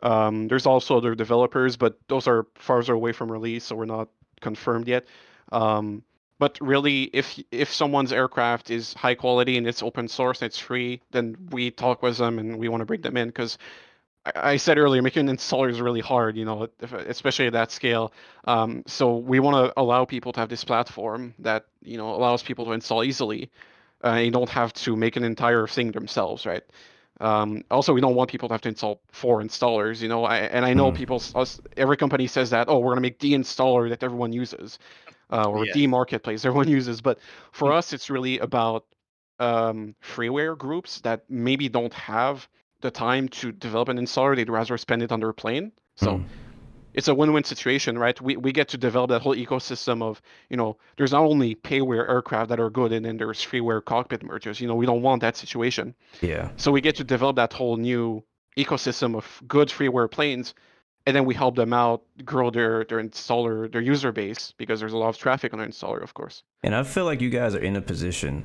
There's also other developers, but those are farther away from release, so we're not confirmed yet. But really, if someone's aircraft is high quality and it's open source and it's free, then we talk with them and we want to bring them in, because I said earlier, making an installer is really hard, especially at that scale. So we want to allow people to have this platform that allows people to install easily. You don't have to make an entire thing themselves, right? Also, we don't want people to have to install 4 installers, I know every company says that, oh, we're going to make the installer that everyone uses, or the marketplace everyone uses. But for us, it's really about freeware groups that maybe don't have the time to develop an installer. They'd rather spend it on their plane. So it's a win-win situation, right? We get to develop that whole ecosystem of, there's not only payware aircraft that are good, and then there's freeware cockpit mergers. We don't want that situation. Yeah. So we get to develop that whole new ecosystem of good freeware planes, and then we help them out grow their installer, their user base, because there's a lot of traffic on their installer, of course. And I feel like you guys are in a position,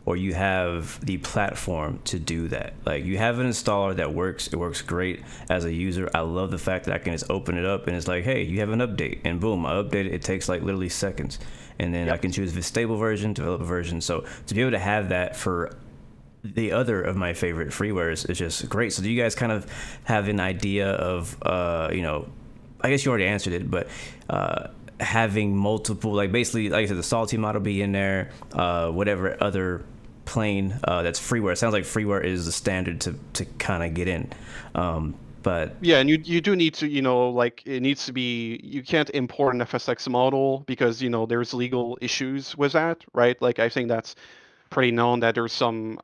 or you have the platform to do that. Like, you have an installer that works. It works great as a user. I love the fact that I can just open it up and it's like, hey, you have an update, and boom, I update it. It takes like literally seconds, and then I can choose the stable version, developer version. So to be able to have that for the other of my favorite freewares is just great. So do you guys kind of have an idea of, I guess you already answered it, but having multiple, like, basically, like I said, the Salty mod will be in there, whatever other plane that's freeware. It sounds like freeware is the standard to kind of get in. But yeah, and you do need to, it needs to be, you can't import an FSX model because, there's legal issues with that, right? Like, I think that's pretty known that there's some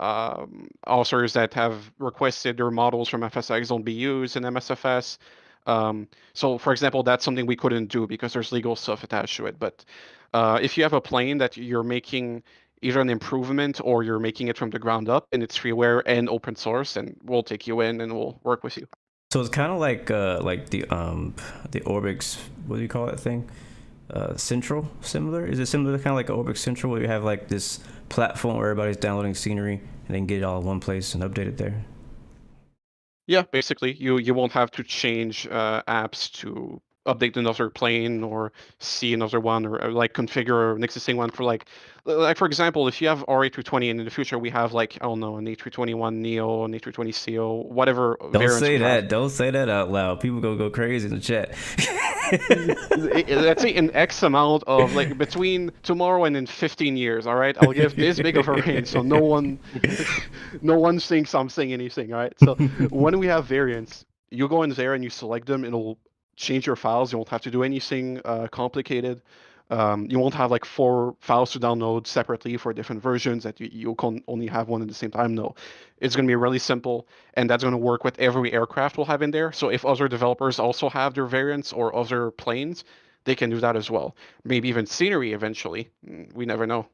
authors that have requested their models from FSX don't be used in MSFS. So, for example, that's something we couldn't do because there's legal stuff attached to it. But if you have a plane that you're making either an improvement or you're making it from the ground up and it's freeware and open source, then we'll take you in and we'll work with you. So it's kind of like the Orbix, what do you call that thing? Central, similar? Is it similar to kind of like Orbix Central, where you have like this platform where everybody's downloading scenery and then get it all in one place and update it there? Yeah, basically, you won't have to change apps to update another plane or see another one, or like configure an existing one for like for example, if you have R820 and in the future we have like, I don't know, an A321 Neo, an A320CO, whatever. Don't say that. Don't say that out loud. People go crazy in the chat. Let's say an X amount of, like, between tomorrow and in 15 years. All right, I'll give this big of a range so no one thinks I'm saying anything. All right. So when we have variants, you go in there and you select them. It'll change your files. You won't have to do anything complicated. You won't have like 4 files to download separately for different versions that you can only have one at the same time. No, it's going to be really simple, and that's going to work with every aircraft we'll have in there. So if other developers also have their variants or other planes, they can do that as well. Maybe even scenery eventually. We never know.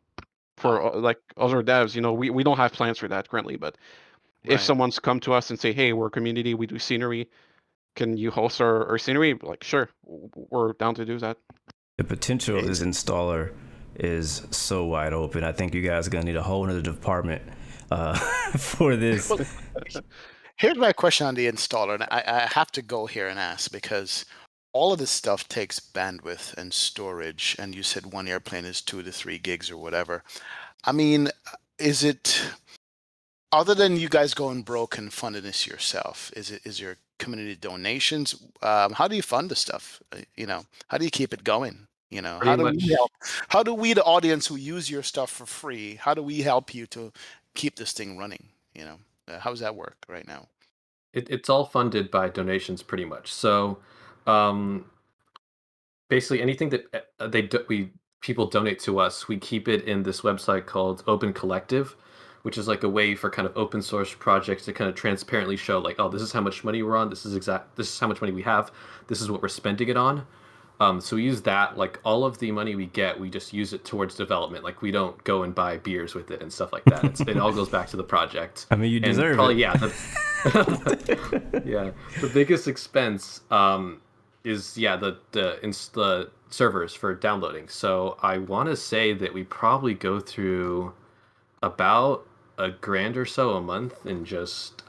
For like other devs, we don't have plans for that currently, but if someone's come to us and say, hey, we're a community, we do scenery, can you host our scenery? Like, sure, we're down to do that. The potential is installer is so wide open. I think you guys are gonna need a whole other department for this. Well, here's my question on the installer, and I have to go here and ask because all of this stuff takes bandwidth and storage, and you said one airplane is 2 to 3 gigs or whatever. I mean, is it, other than you guys going broke and funding this yourself, is your community donations? How do you fund the stuff? How do you keep it going? Pretty much. How do we, the audience who use your stuff for free, how do we help you to keep this thing running? How does that work right now? It's all funded by donations, pretty much. So, basically, anything that people donate to us, we keep it in this website called Open Collective, which is like a way for kind of open source projects to kind of transparently show, like, oh, this is how much money we're on. This is how much money we have. This is what we're spending it on. So we use that. Like, all of the money we get, we just use it towards development. Like, we don't go and buy beers with it and stuff like that. It all goes back to the project. I mean, you deserve probably, it. Yeah. The biggest expense is the servers for downloading. So I want to say that we probably go through about $1,000 or so a month in just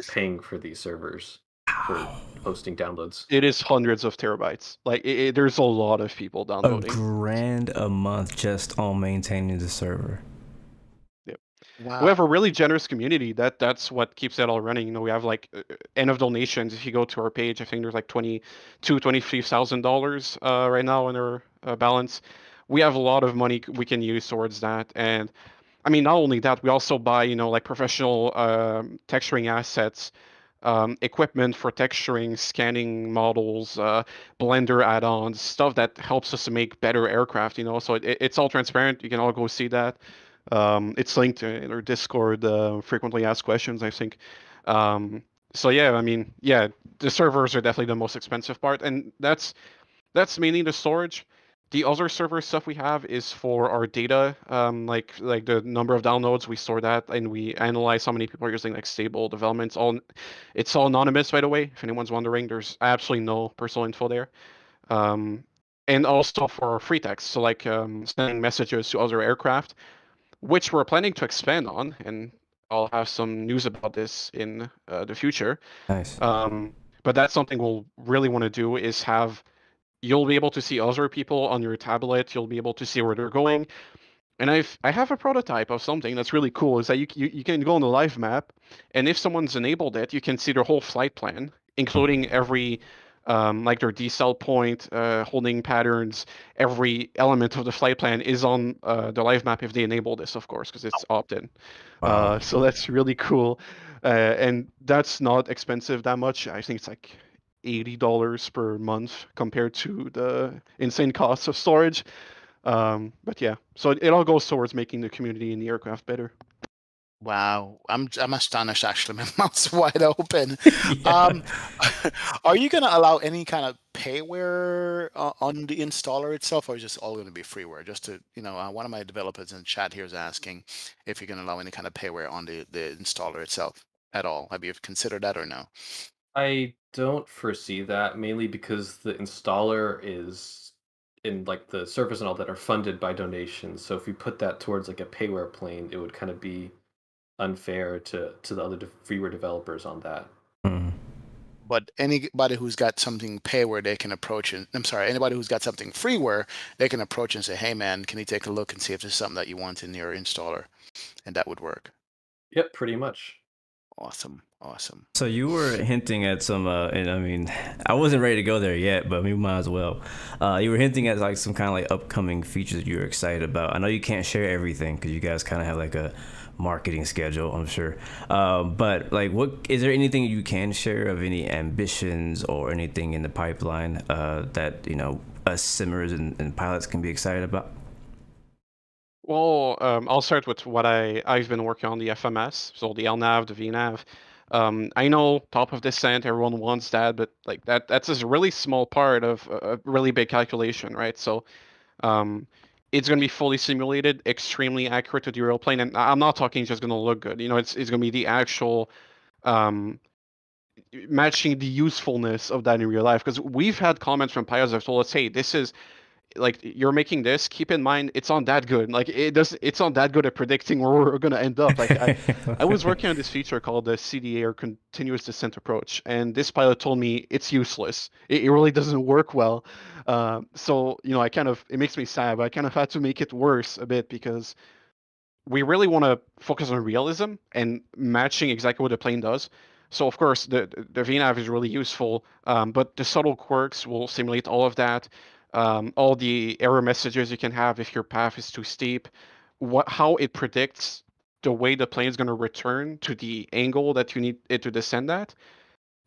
paying for these servers for hosting downloads. It is hundreds of terabytes. Like there's a lot of people downloading. $1,000 a month just on maintaining the server. Wow. We have a really generous community. That's what keeps it all running. We have like end of donations. If you go to our page, I think there's like $23,000 right now in our balance. We have a lot of money we can use towards that. And I mean, not only that, we also buy like professional texturing assets, equipment for texturing, scanning models, Blender add-ons, stuff that helps us to make better aircraft. So it's all transparent. You can all go see that. It's linked in our Discord, frequently asked questions, I think. So yeah, I mean, yeah, the servers are definitely the most expensive part, and that's mainly the storage. The other server stuff we have is for our data, like the number of downloads. We store that, and we analyze how many people are using like stable developments. It's all anonymous, by the way. If anyone's wondering, there's absolutely no personal info there. And also for free text, so like sending messages to other aircraft, which we're planning to expand on, and I'll have some news about this in the future. Nice. But that's something we'll really want to do, is you'll be able to see other people on your tablet. You'll be able to see where they're going. And I have a prototype of something that's really cool, is that you can go on the live map, and if someone's enabled it, you can see their whole flight plan, including every like their decel point, holding patterns. Every element of the flight plan is on the live map if they enable this, of course, because it's opt-in. Wow. So that's really cool. And that's not expensive that much. I think it's like $80 per month compared to the insane costs of storage. But yeah, so it all goes towards making the community and the aircraft better. Wow, I'm astonished. Actually, my mouth's wide open. Yeah. Are you going to allow any kind of payware on the installer itself, or is this all going to be freeware? Just to, one of my developers in the chat here is asking if you're going to allow any kind of payware on the installer itself at all. Have you considered that or no? I don't foresee that, mainly because the installer is in like the servers and all that are funded by donations. So if we put that towards like a payware plane, it would kind of be unfair to the other freeware developers on that. Mm. But anybody who's got something payware, they can approach it. I'm sorry, anybody who's got something freeware, they can approach and say, "Hey, man, can you take a look and see if there's something that you want in your installer?" And that would work. Yep, pretty much. Awesome. So you were hinting at some, and I mean, I wasn't ready to go there yet, but we might as well. You were hinting at like some kind of like upcoming features you're excited about. I know you can't share everything because you guys kind of have like a marketing schedule, I'm sure. But like, what is there anything you can share of any ambitions or anything in the pipeline that us simmers and pilots can be excited about? Well, I'll start with what I've been working on, the FMS, so the LNAV, the VNAV. I know top of descent, everyone wants that, but like that's a really small part of a really big calculation, right? So it's going to be fully simulated, extremely accurate to the real plane, and I'm not talking just going to look good. It's going to be the actual matching the usefulness of that in real life. Because we've had comments from pilots that have told us, hey, this is like you're making this, keep in mind it's not that good. Like it's not that good at predicting where we're gonna end up. Like I was working on this feature called the CDA, or continuous descent approach, and this pilot told me it's useless. It really doesn't work well. So it makes me sad, but I kind of had to make it worse a bit, because we really want to focus on realism and matching exactly what the plane does. So of course the VNav is really useful, but the subtle quirks will simulate all of that. All the error messages you can have if your path is too steep, how it predicts the way the plane is going to return to the angle that you need it to descend at,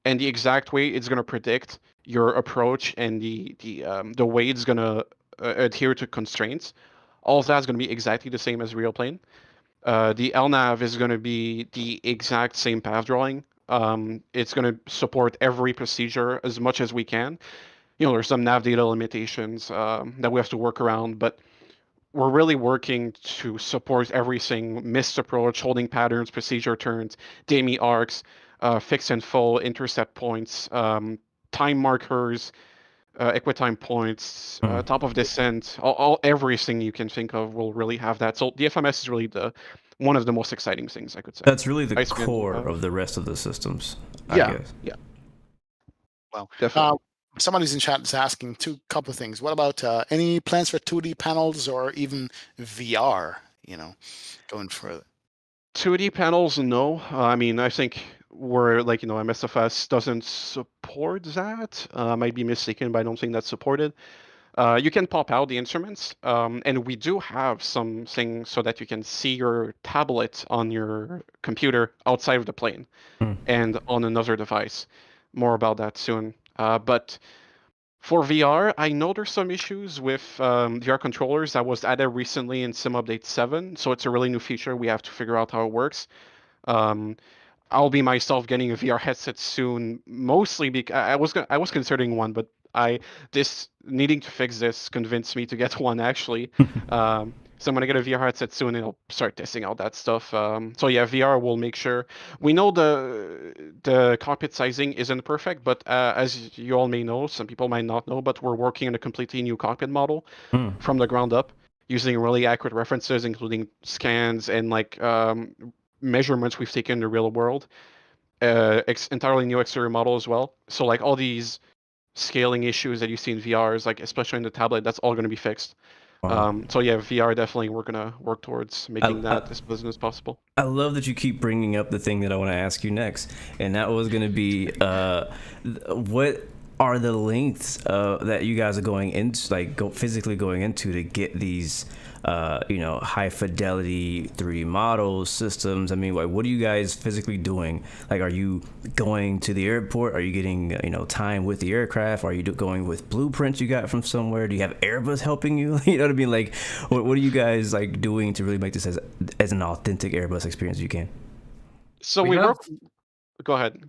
and the exact way it's going to predict your approach and the way it's going to adhere to constraints. All of that's going to be exactly the same as real plane. The LNAV is going to be the exact same path drawing. It's going to support every procedure as much as we can. There's some nav data limitations that we have to work around, but we're really working to support everything: missed approach, holding patterns, procedure turns, DME arcs, fix and full, intercept points, time markers, equitime points, top of descent, everything you can think of will really have that. So the FMS is really one of the most exciting things, I could say. That's really the core of the rest of the systems, I guess. Yeah. Well, definitely. Somebody's in chat is asking couple of things. What about any plans for 2D panels or even VR? Going further. 2D panels, no. I mean, I think MSFS doesn't support that. I might be mistaken, but I don't think that's supported. You can pop out the instruments, and we do have something so that you can see your tablet on your computer outside of the plane and on another device. More about that soon. But for VR, I know there's some issues with VR controllers that was added recently in Sim Update 7, so it's a really new feature. We have to figure out how it works. I'll be myself getting a VR headset soon, mostly because I was considering one, but this needing to fix this convinced me to get one actually. So I'm gonna get a VR headset soon, and I'll start testing out that stuff. So yeah, VR will make sure. We know the cockpit sizing isn't perfect, but as you all may know, some people might not know, but we're working on a completely new cockpit model from the ground up, using really accurate references, including scans and measurements we've taken in the real world. Entirely new exterior model as well. So all these scaling issues that you see in VRs, especially in the tablet, that's all going to be fixed. Wow. So yeah, VR definitely we're gonna work towards making that as pleasant as possible. I love that you keep bringing up the thing that I want to ask you next, and that was going to be what are the lengths that you guys are going into, physically going into to get these high fidelity 3D models, systems? I mean, what are you guys physically doing? Are you going to the airport? Are you getting time with the aircraft? Are you going with blueprints you got from somewhere? Do you have Airbus helping you? You know what I mean? What are you guys doing to really make this as an authentic Airbus experience as you can? So we work. Go ahead.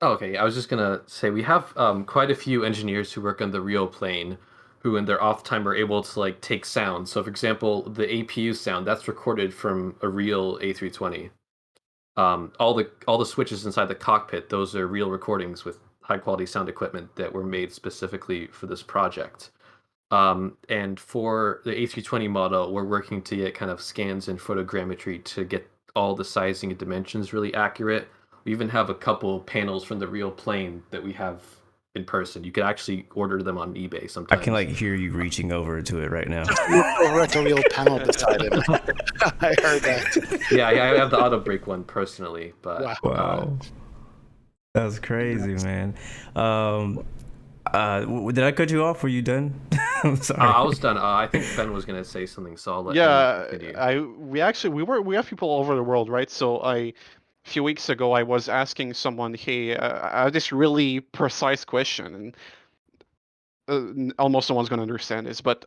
Oh, okay, I was just gonna say we have quite a few engineers who work on the real plane, who in their off time are able to take sound. So for example, the APU sound that's recorded from a real A320. All the switches inside the cockpit, those are real recordings with high quality sound equipment that were made specifically for this project. And for the A320 model, we're working to get kind of scans and photogrammetry to get all the sizing and dimensions really accurate. We even have a couple panels from the real plane that we have in person. You could actually order them on eBay sometimes. I can hear you reaching over to it right now. Over at the real panel beside it. I heard that. Yeah, I have the auto brake one personally, but wow. That's crazy, man. Did I cut you off? Were you done? I'm sorry. I was done. I think Ben was gonna say something, so I'll let him continue. We have people all over the world, right? So a few weeks ago, I was asking someone, hey, I have this really precise question, and almost no one's going to understand this, but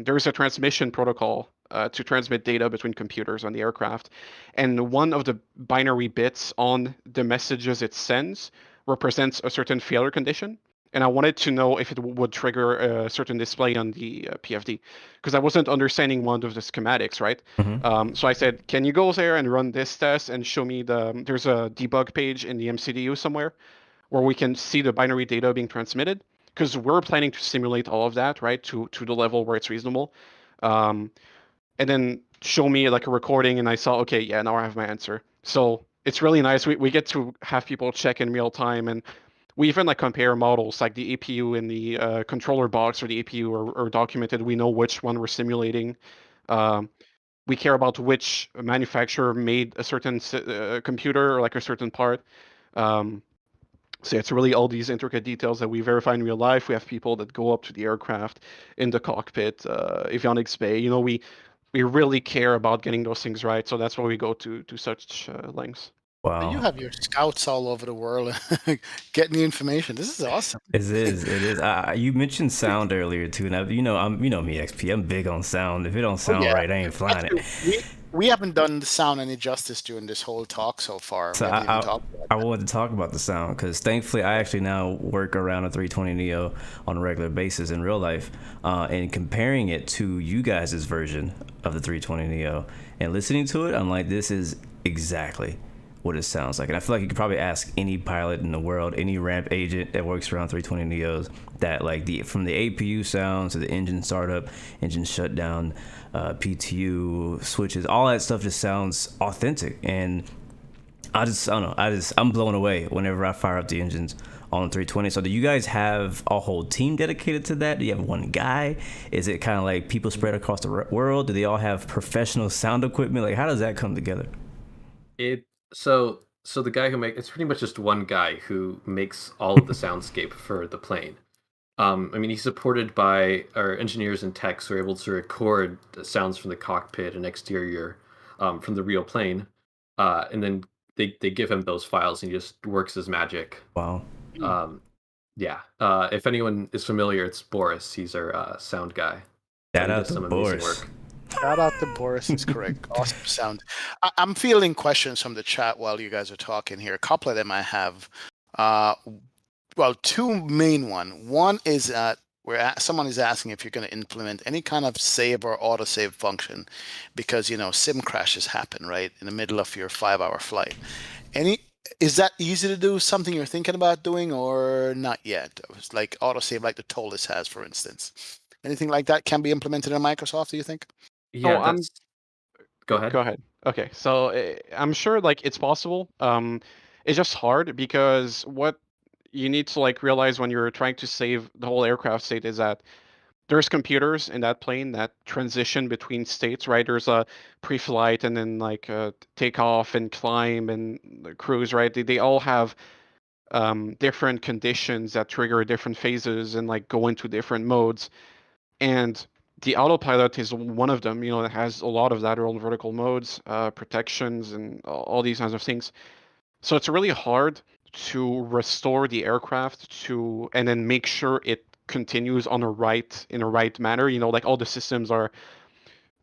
there's a transmission protocol to transmit data between computers on the aircraft, and one of the binary bits on the messages it sends represents a certain failure condition. And I wanted to know if it would trigger a certain display on the PFD, because I wasn't understanding one of the schematics, right? Mm-hmm. So I said, can you go there and run this test and show me there's a debug page in the MCDU somewhere where we can see the binary data being transmitted? because we're planning to simulate all of that, right, to the level where it's reasonable, and then show me like a recording, and I saw, okay, yeah, now I have my answer. So it's really nice. We get to have people check in real time, and we even like compare models, like the APU in the controller box or the APU are documented. We know which one we're simulating. Um, we care about which manufacturer made a certain computer or like a certain part. So it's really all these intricate details that we verify in real life. We have people that go up to the aircraft, in the cockpit, avionics bay. We really care about getting those things right. So that's why we go to such lengths. You Wow. have your scouts all over the world getting the information. This is awesome. It is. You mentioned sound earlier too, and you know me, XP. I'm big on sound. If it don't Oh sound yeah. right, I ain't flying it. Actually, we haven't done the sound any justice during this whole talk so far. So We haven't even talked I about wanted to talk about the sound because thankfully I actually now work around a 320 Neo on a regular basis in real life, and comparing it to you guys' version of the 320 Neo and listening to it, I'm like, this is exactly what it sounds like. And I feel like you could probably ask any pilot in the world, any ramp agent that works around 320 Neos, that like from the APU sound to the engine startup, engine shutdown, PTU switches, all that stuff just sounds authentic. And I don't know, I'm blown away whenever I fire up the engines on the 320. So do you guys have a whole team dedicated to that? Do you have one guy? Is it kind of like people spread across the world? Do they all have professional sound equipment? Like, how does that come together? So the guy it's pretty much just one guy who makes all of the soundscape for the plane. I mean, he's supported by our engineers and techs who are able to record the sounds from the cockpit and exterior, from the real plane, and then they give him those files, and he just works his magic. Wow. Um, yeah. If anyone is familiar, it's Boris. He's our sound guy. Shout He out does to some amazing Boris. work. Shout out to Boris. Is correct. Awesome sound. I'm fielding questions from the chat while you guys are talking here. A couple of them I have. Well, two main one. One is someone is asking if you're going to implement any kind of save or autosave function, because sim crashes happen right in the middle of your 5-hour flight. Is that easy to do? Something you're thinking about doing, or not yet? It's like autosave, like the TOLUS has, for instance. Anything like that can be implemented in Microsoft, do you think? Yeah, Oh, that's. Go ahead. Go ahead. Okay, so I'm sure like it's possible. It's just hard because what you need to like realize when you're trying to save the whole aircraft state is that there's computers in that plane that transition between states, right? There's a pre-flight and then like takeoff and climb and the cruise, right? They all have different conditions that trigger different phases and like go into different modes. And the autopilot is one of them, that has a lot of lateral and vertical modes, protections, and all these kinds of things. So it's really hard to restore the aircraft and then make sure it continues in a right manner. Like all the systems are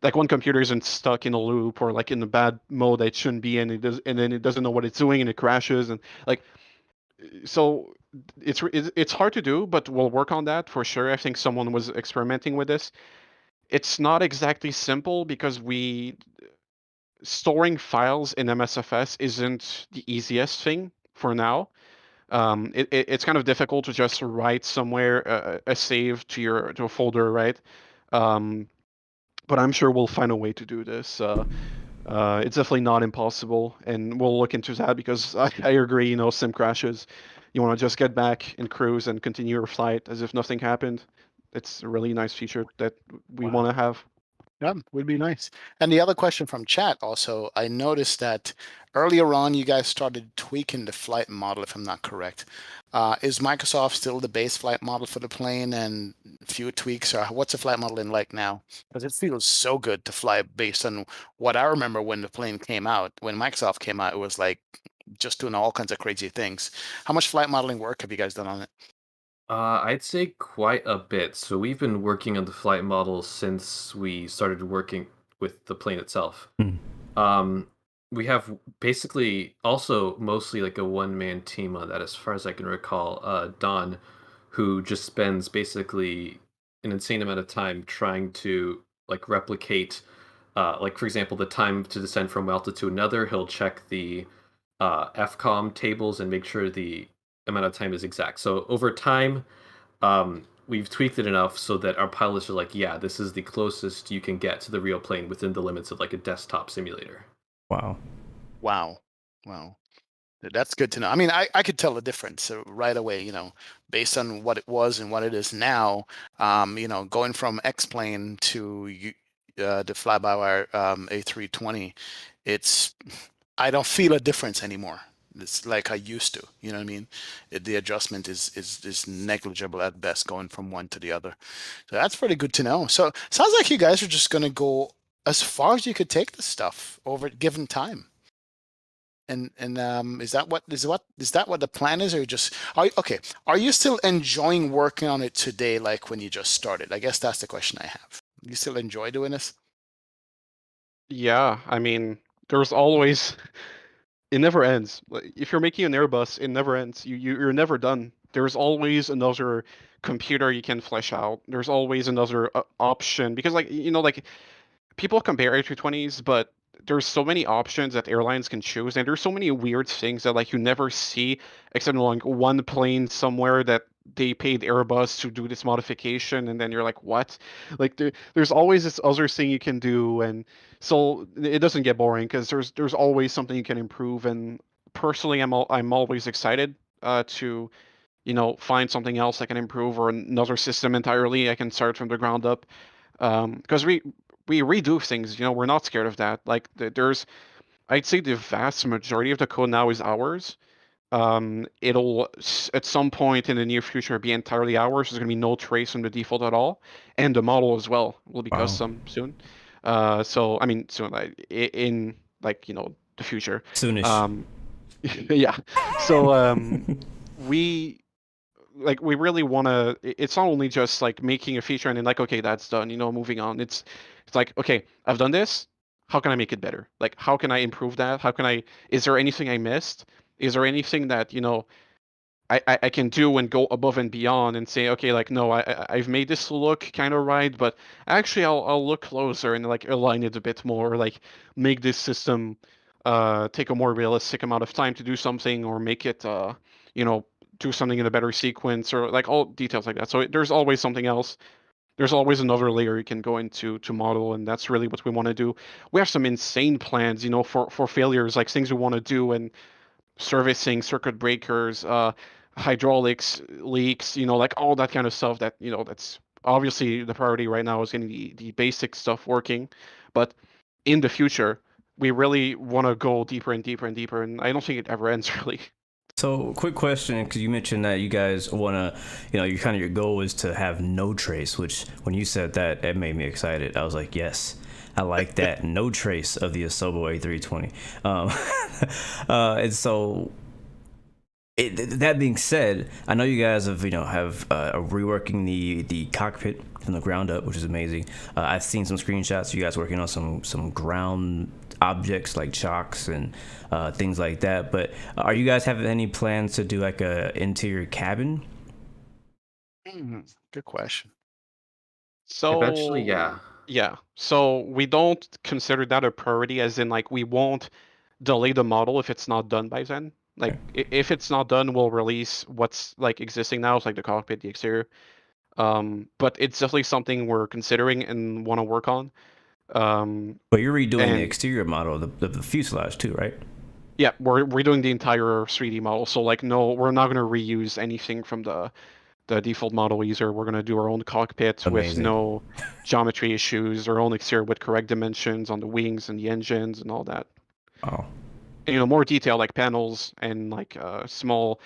like one computer isn't stuck in a loop or like in a bad mode that it shouldn't be in. And then it doesn't know what it's doing and it crashes and like. So it's hard to do, but we'll work on that for sure. I think someone was experimenting with this. It's not exactly simple because storing files in MSFS isn't the easiest thing for now. It's kind of difficult to just write somewhere a save to a folder, right? But I'm sure we'll find a way to do this. It's definitely not impossible, and we'll look into that because I agree. Sim crashes. You want to just get back and cruise and continue your flight as if nothing happened. It's a really nice feature that we want to have. Yeah, would be nice. And the other question from chat also, I noticed that earlier on you guys started tweaking the flight model, if I'm not correct. Is Microsoft still the base flight model for the plane and a few tweaks, or what's the flight model in like now? Because it feels so good to fly based on what I remember when the plane came out. When Microsoft came out, it was like just doing all kinds of crazy things. How much flight modeling work have you guys done on it? I'd say quite a bit. So we've been working on the flight model since we started working with the plane itself. Hmm. We have basically also mostly like a one-man team on that, as far as I can recall. Don, who just spends basically an insane amount of time trying to like replicate, like for example, the time to descend from one altitude to another. He'll check the FCOM tables and make sure the amount of time is exact. So over time, we've tweaked it enough so that our pilots are like, yeah, this is the closest you can get to the real plane within the limits of like a desktop simulator. Wow. Wow. That's good to know. I mean, I could tell the difference right away, based on what it was and what it is now. Going from X-Plane to the FlyByWire A320, I don't feel a difference anymore. It's like I used to. You know what I mean? The adjustment is negligible at best, going from one to the other. So that's pretty good to know. So sounds like you guys are just gonna go as far as you could take this stuff over given time. And is that what the plan is, or are you still enjoying working on it today, like when you just started? I guess that's the question I have. You still enjoy doing this? Yeah, I mean, there's always it never ends. Like, if you're making an Airbus, it never ends. You're never done. There's always another computer you can flesh out. There's always another option because, like, like people compare A320s, but there's so many options that airlines can choose, and there's so many weird things that like you never see except in like one plane somewhere that they paid Airbus to do this modification, and then you're like, what? Like there's always this other thing you can do, and so it doesn't get boring because there's always something you can improve. And personally, I'm always excited to find something else I can improve or another system entirely I can start from the ground up. Because we redo things, we're not scared of that. Like I'd say the vast majority of the code now is ours. It'll at some point in the near future be entirely ours. There's gonna be no trace on the default at all, and the model as well will be custom soon. So I mean soon, in like the future. Soonish. Yeah. So we we really want to. It's not only just like making a feature and then like, okay, that's done, moving on. It's like, okay, I've done this, how can I make it better? Like, how can I improve that? Is there anything I missed? Is there anything that I can do and go above and beyond and say, okay, like, no, I've made this look kind of right, but actually I'll look closer and like align it a bit more, like make this system take a more realistic amount of time to do something, or make it do something in a better sequence, or like all details like that. So there's always something else. There's always another layer you can go into to model, and that's really what we want to do. We have some insane plans, for failures, like things we want to do, and servicing circuit breakers, hydraulics leaks, like all that kind of stuff. That that's obviously the priority right now is getting the basic stuff working, but in the future we really want to go deeper and deeper and deeper, and I don't think it ever ends really. So, quick question, because you mentioned that you guys want to, your goal is to have no trace, which when you said that, it made me excited. I was like, yes, I like that. No trace of the Asobo A320. And so, that being said, I know you guys have, are reworking the cockpit from the ground up, which is amazing. I've seen some screenshots of you guys working on some ground objects like chocks and things like that. But are you guys having any plans to do like a interior cabin? Good question. So eventually, yeah. Yeah. So we don't consider that a priority, as in like we won't delay the model if it's not done by then. Like if it's not done, we'll release what's like existing now, it's like the cockpit, the exterior. But it's definitely something we're considering and want to work on. But you're redoing the exterior model of the fuselage too, right? Yeah, we're redoing the entire 3D model. So like, no, we're not going to reuse anything from the default model either. We're going to do our own cockpit with no geometry issues, our own exterior with correct dimensions on the wings and the engines and all that. Oh. And, more detail like panels and like small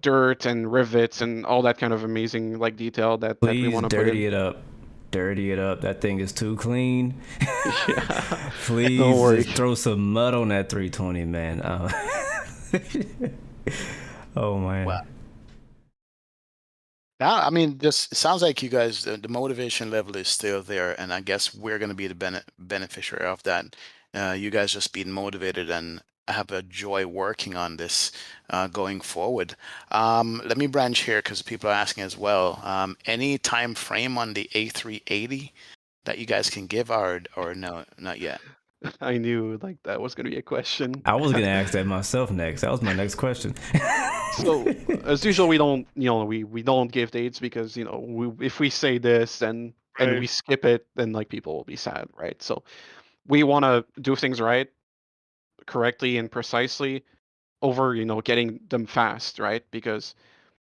dirt and rivets and all that kind of amazing like detail that we want to put in. Please dirty it up. That thing is too clean. Yeah. Please just throw some mud on that 320, man. Oh man. Wow. Now, I mean, it sounds like you guys, the motivation level is still there, and I guess we're going to be the beneficiary of that. You guys just being motivated and have a joy working on this going forward. Let me branch here because people are asking as well. Any time frame on the A380 that you guys can give, or no, not yet? I knew like that was going to be a question. I was going to ask that myself next. That was my next question. So as usual, we don't, we don't give dates because if we say this and Right. we skip it, then like people will be sad, right? So we want to do things right, correctly, and precisely over getting them fast, right? Because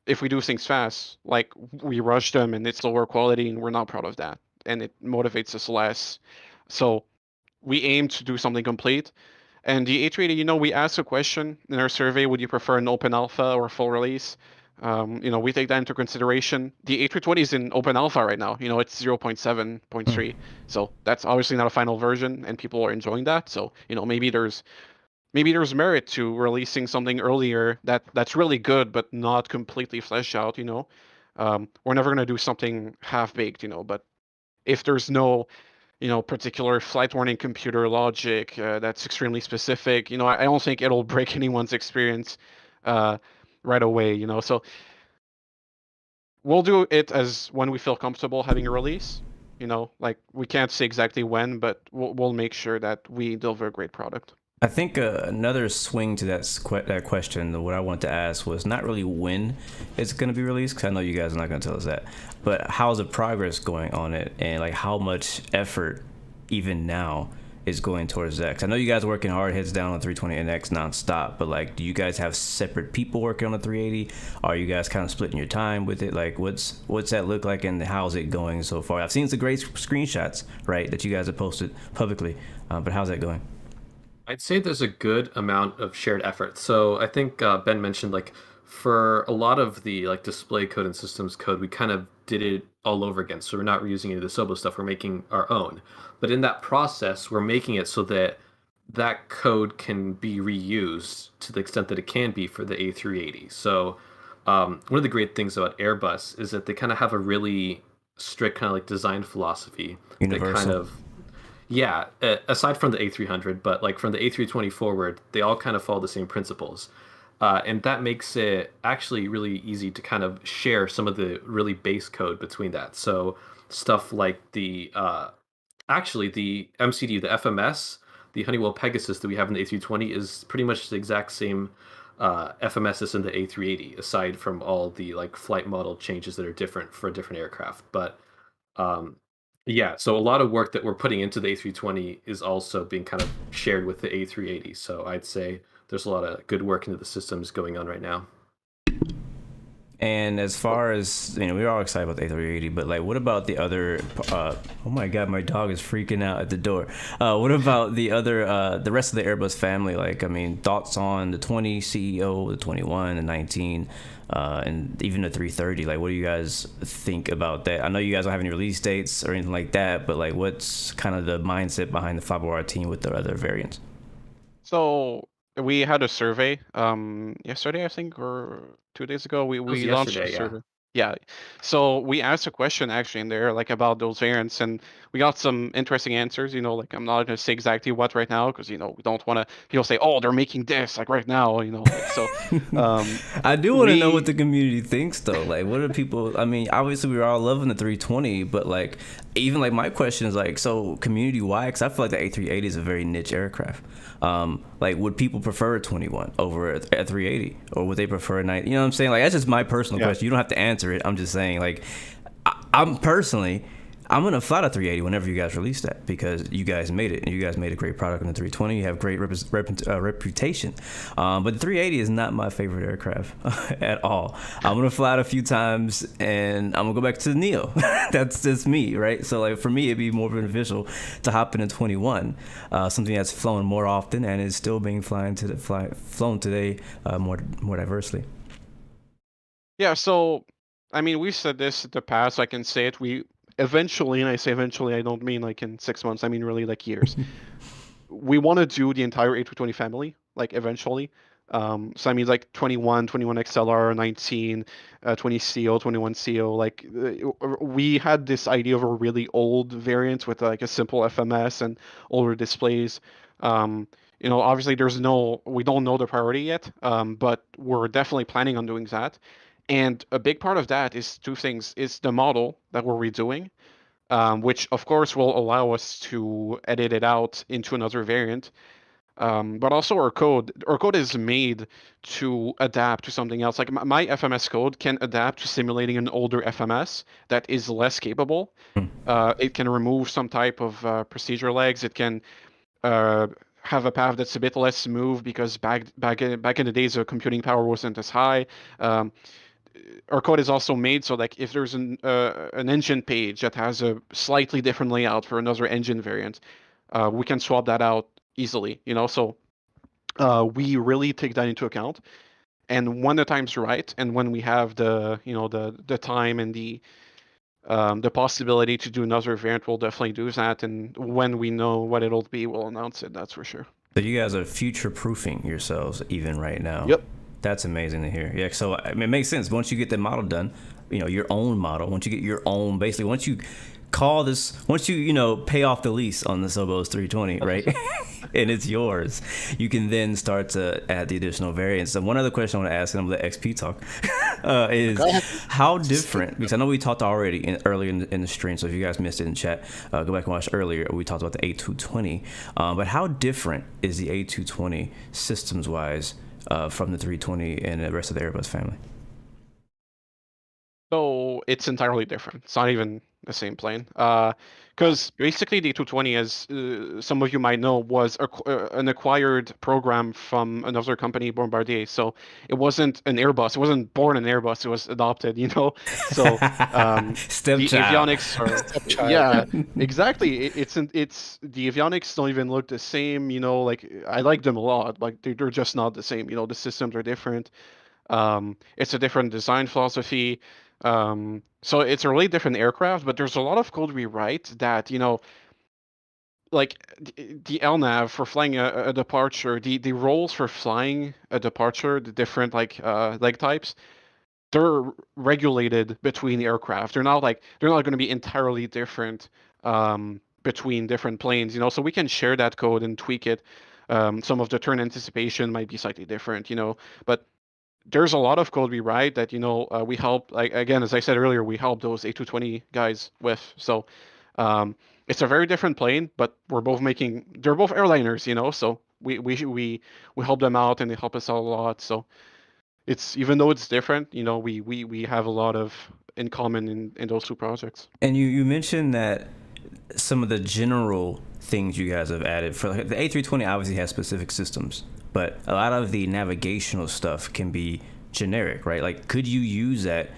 if we do things fast, like we rush them and it's lower quality, and we're not proud of that, and it motivates us less. So we aim to do something complete. And the A380, we asked a question in our survey: would you prefer an open alpha or a full release? We take that into consideration. The A320 is in open alpha right now. It's 0.7.3, so that's obviously not a final version, and people are enjoying that. So maybe there's merit to releasing something earlier that's really good but not completely fleshed out. We're never gonna do something half baked. But if there's no particular flight warning computer logic that's extremely specific, I don't think it'll break anyone's experience right away. So we'll do it as when we feel comfortable having a release. Like we can't say exactly when, but we'll make sure that we deliver a great product. I think another swing to that question, what I wanted to ask was not really when it's going to be released, because I know you guys are not going to tell us that, but how's the progress going on it, and like how much effort even now is going towards that? 'Cause I know you guys are working hard, heads down on 320NX nonstop, but like, do you guys have separate people working on the 380? Are you guys kind of splitting your time with it? Like, what's that look like, and how's it going so far? I've seen some great screenshots, right, that you guys have posted publicly, but how's that going? I'd say there's a good amount of shared effort. So I think Ben mentioned like for a lot of the like display code and systems code, we kind of did it all over again. So we're not reusing any of the Sobo stuff. We're making our own. But in that process, we're making it so that that code can be reused to the extent that it can be for the A380. So one of the great things about Airbus is that they kind of have a really strict kind of like design philosophy. Universal. That kind of aside from the A300, but like from the A320 forward, they all kind of follow the same principles. And that makes it actually really easy to kind of share some of the really base code between that. So stuff like the MCD, the FMS, the Honeywell Pegasus that we have in the A320 is pretty much the exact same FMS as in the A380, aside from all the like flight model changes that are different for a different aircraft. But so a lot of work that we're putting into the A320 is also being kind of shared with the A380. So I'd say there's a lot of good work into the systems going on right now. And as far as, we're all excited about the A380, but like, what about the other, oh my God, my dog is freaking out at the door. What about the other, the rest of the Airbus family? Like, thoughts on the 20 CEO, the 21, the 19, and even the 330? Like, what do you guys think about that? I know you guys don't have any release dates or anything like that, but like, what's kind of the mindset behind the FlyByWire team with the other variants? So we had a survey yesterday, I think, or 2 days ago. We launched a survey. Yeah. So we asked a question actually in there, like about those variants, and we got some interesting answers. Like I'm not gonna say exactly what right now because we don't want to. People say, oh, they're making this like right now. So. I do want to know what the community thinks though. Like, what are people? Obviously we're all loving the 320, but like, even like my question is like, so community wide, because I feel like the A380 is a very niche aircraft. Like, would people prefer a 21 over a 380, or would they prefer a 90? You know what I'm saying? Like, that's just my personal question. You don't have to answer it. I'm just saying, like, I'm gonna fly the 380 whenever you guys release that, because you guys made it, and you guys made a great product in the 320. You have great reputation, but the 380 is not my favorite aircraft at all. I'm gonna fly it a few times, and I'm gonna go back to the Neo. That's just me, right? So like, for me, it'd be more beneficial to hop in a 21, something that's flown more often and is still being flown today more diversely. Yeah. So we've said this in the past. I can say it. We eventually, and I say eventually, I don't mean like in 6 months. I mean really like years. We want to do the entire A320 family, like eventually. So like 21 XLR, 19, 20 CO, 21 CO. Like we had this idea of a really old variant with like a simple FMS and older displays. Obviously we don't know the priority yet, but we're definitely planning on doing that. And a big part of that is two things. It's the model that we're redoing, which of course will allow us to edit it out into another variant. But also our code is made to adapt to something else. Like my FMS code can adapt to simulating an older FMS that is less capable. It can remove some type of procedure legs. It can have a path that's a bit less smooth because back in the days, the computing power wasn't as high. Our code is also made so like if there's an engine page that has a slightly different layout for another engine variant, we can swap that out easily. So we really take that into account. And when the time's right, and when we have the time and the possibility to do another variant, we'll definitely do that. And when we know what it'll be, we'll announce it. That's for sure. So you guys are future-proofing yourselves even right now. Yep. That's amazing to hear. Yeah, so I mean, it makes sense. Once you get the model done, your own model, once you get your own, basically, once you pay off the lease on the Sobos 320, right? And it's yours, you can then start to add the additional variants. So one other question I want to ask, and I'm going to let XP talk, is how different, because I know we talked already earlier in the stream, so if you guys missed it in chat, go back and watch earlier. We talked about the A220, but how different is the A220 systems-wise from the 320 and the rest of the Airbus family? So it's entirely different. It's not even the same plane. Because basically the 220, as some of you might know, was an acquired program from another company, Bombardier. So it wasn't an Airbus. It wasn't born an Airbus. It was adopted, So the avionics are, yeah, exactly. It's the avionics don't even look the same. Like I like them a lot. Like they're just not the same. The systems are different. It's a different design philosophy. So it's a really different aircraft, but there's a lot of code we write that, like the LNAV for flying a departure, the roles for flying a departure, the different leg types, they're regulated between aircraft. They're not going to be entirely different between different planes, So we can share that code and tweak it. Some of the turn anticipation might be slightly different, but there's a lot of code we write that we help, like again, as I said earlier, we help those A220 guys with. So it's a very different plane, but they're both airliners, so we help them out and they help us out a lot. So it's, even though it's different, we have a lot of in common in those two projects. And you mentioned that some of the general things you guys have added for the A320 obviously has specific systems, but a lot of the navigational stuff can be generic, right? Like, could you use that,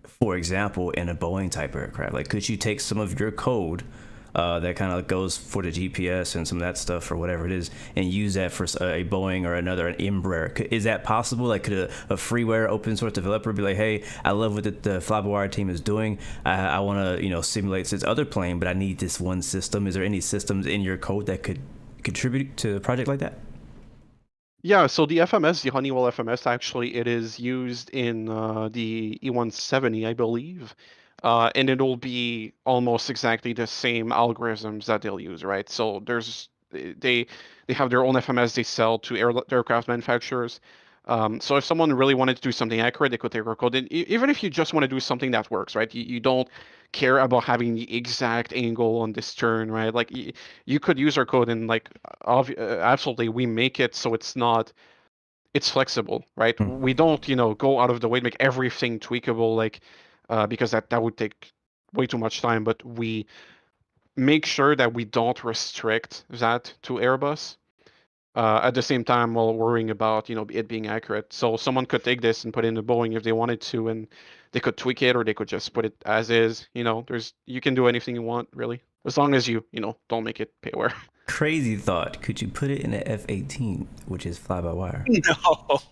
for example, in a Boeing type aircraft? Like, could you take some of your code that kind of goes for the GPS and some of that stuff or whatever it is, and use that for a Boeing or an Embraer? Is that possible? Like, could a freeware open source developer be like, hey, I love what the FlyByWire team is doing. I want to, simulate this other plane, but I need this one system. Is there any systems in your code that could contribute to a project like that? Yeah, so the FMS, the Honeywell FMS, actually, it is used in the E170, I believe. And it'll be almost exactly the same algorithms that they'll use, right? So they have their own FMS they sell to aircraft manufacturers. So if someone really wanted to do something accurate, they could take our code. And even if you just want to do something that works, right? You don't care about having the exact angle on this turn, right? Like you could use our code and absolutely we make it so it's flexible, right? We don't, go out of the way to make everything tweakable, because that would take way too much time, but we make sure that we don't restrict that to Airbus at the same time while worrying about, it being accurate. So someone could take this and put it in a Boeing if they wanted to, and they could tweak it, or they could just put it as is. You can do anything you want, really, as long as you, don't make it payware. Crazy thought. Could you put it in an F-18, which is fly-by-wire? No.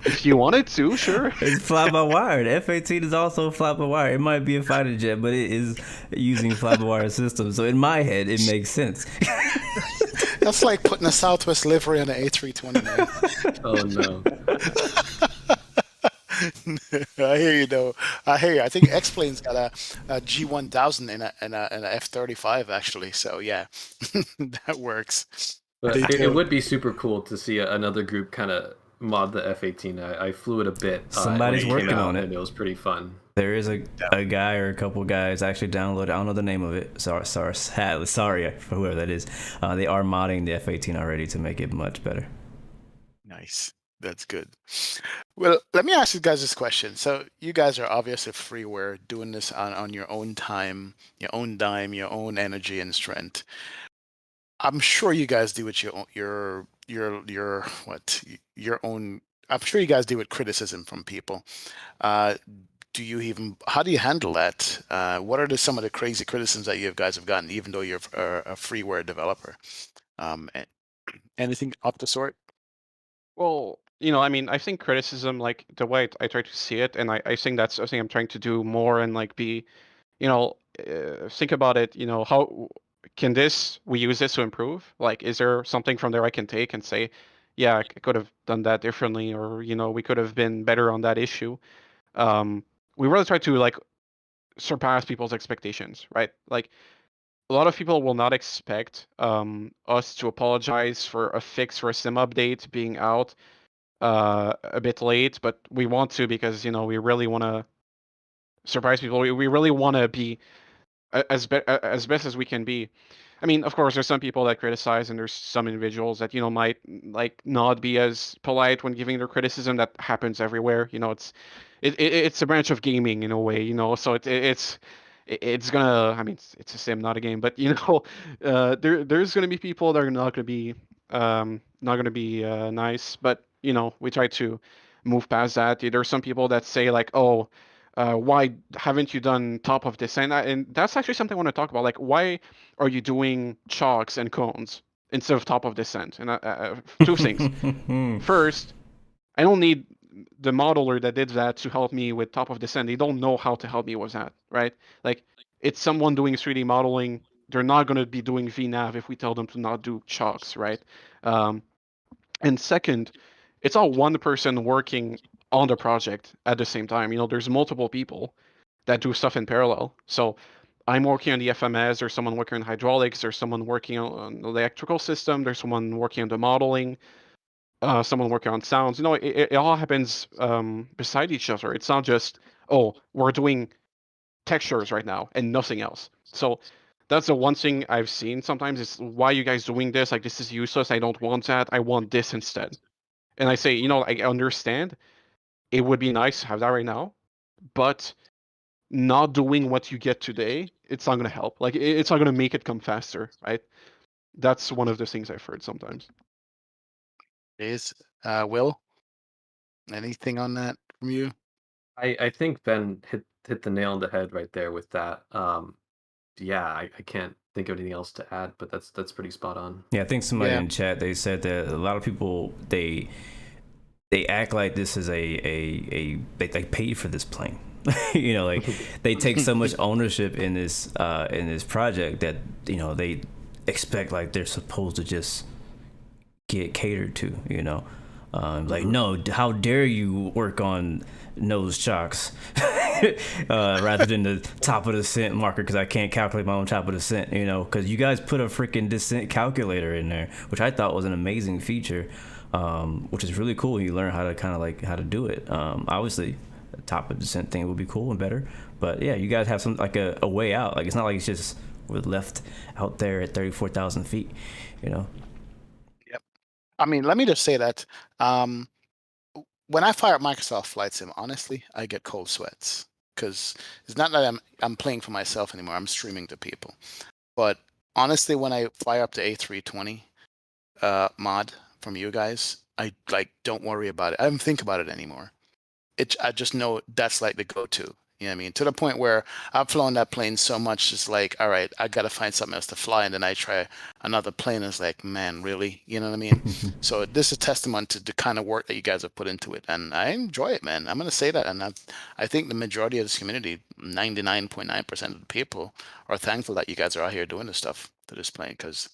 If you wanted to, sure. It's fly-by-wire. The F-18 is also fly-by-wire. It might be a fighter jet, but it is using fly-by-wire system. So in my head, it makes sense. That's like putting a Southwest livery on an A320, man. Oh, no. I hear you, though. I hear you. I think X-Plane's got a G1000 in a F-35, actually. So, yeah, that works. But it would be super cool to see another group kind of mod the F-18. I flew it a bit. Somebody's working on it. And it was pretty fun. There is a guy or a couple guys actually downloaded. I don't know the name of it. Sorry for whoever that is. They are modding the F-18 already to make it much better. Nice. That's good. Well, let me ask you guys this question. So you guys are obviously freeware, doing this on your own time, your own dime, your own energy and strength. I'm sure you guys deal with your own. I'm sure you guys deal with criticism from people. How do you handle that? What are some of the crazy criticisms that you guys have gotten, even though you're a freeware developer? Anything of the sort? Well, I mean, I think criticism, like the way I try to see it, and I think that's something I'm trying to do more and like be, think about it, how can we use this to improve? Like, is there something from there I can take and say, yeah, I could have done that differently, or, we could have been better on that issue. We really try to like surpass people's expectations, right? Like, a lot of people will not expect us to apologize for a fix for a sim update being out a bit late, but we want to because we really want to surprise people. We really want to be as best as we can be. I mean, of course, there's some people that criticize, and there's some individuals that might like not be as polite when giving their criticism. That happens everywhere. It's a branch of gaming in a way. So it's gonna. I mean, it's a sim, not a game, but there's gonna be people that are not gonna be nice. But we try to move past that. There's some people that say like, oh. Why haven't you done top of descent? And that's actually something I want to talk about. Like, why are you doing chalks and cones instead of top of descent? And two things. First, I don't need the modeler that did that to help me with top of descent. They don't know how to help me with that, right? Like, it's someone doing 3D modeling. They're not going to be doing VNav if we tell them to not do chalks, right? And second, it's all one person working on the project at the same time. There's multiple people that do stuff in parallel. So I'm working on the FMS, there's someone working on hydraulics, there's someone working on the electrical system, there's someone working on the modeling, someone working on sounds. It all happens beside each other. It's not just, oh, we're doing textures right now and nothing else. So that's the one thing I've seen sometimes is, why are you guys doing this? Like, this is useless. I don't want that. I want this instead. And I say, I understand. It would be nice to have that right now, but not doing what you get today, it's not going to help. Like, it's not going to make it come faster, right? That's one of the things I've heard sometimes. Will, anything on that from you? I think Ben hit the nail on the head right there with that. Yeah, I can't think of anything else to add, but that's pretty spot on. Yeah, I think somebody in chat, they said that a lot of people they act like this is they paid for this plane. Like they take so much ownership in this project that they expect like they're supposed to just get catered to. Like, no, how dare you work on nose chocks rather than the top of the descent marker, because I can't calculate my own top of descent, because you guys put a freaking descent calculator in there, which I thought was an amazing feature, which is really cool. You learn how to kind of like how to do it. Obviously, the top of descent thing would be cool and better, but yeah, you guys have some like a way out. Like, it's not like it's just we're left out there at 34,000 feet, Yep. I mean, let me just say that when I fire up Microsoft Flight Sim, honestly, I get cold sweats, because it's not that I'm playing for myself anymore. I'm streaming to people. But honestly, when I fire up the A320 mod from you guys, I don't worry about it. I don't think about it anymore. I just know that's like the go-to. You know what I mean? To the point where I've flown that plane so much, it's like, all right, I got to find something else to fly. And then I try another plane, and it's like, man, really? You know what I mean? So this is a testament to the kind of work that you guys have put into it. And I enjoy it, man. I'm going to say that. And I think the majority of this community, 99.9% of the people, are thankful that you guys are out here doing this stuff to this plane, because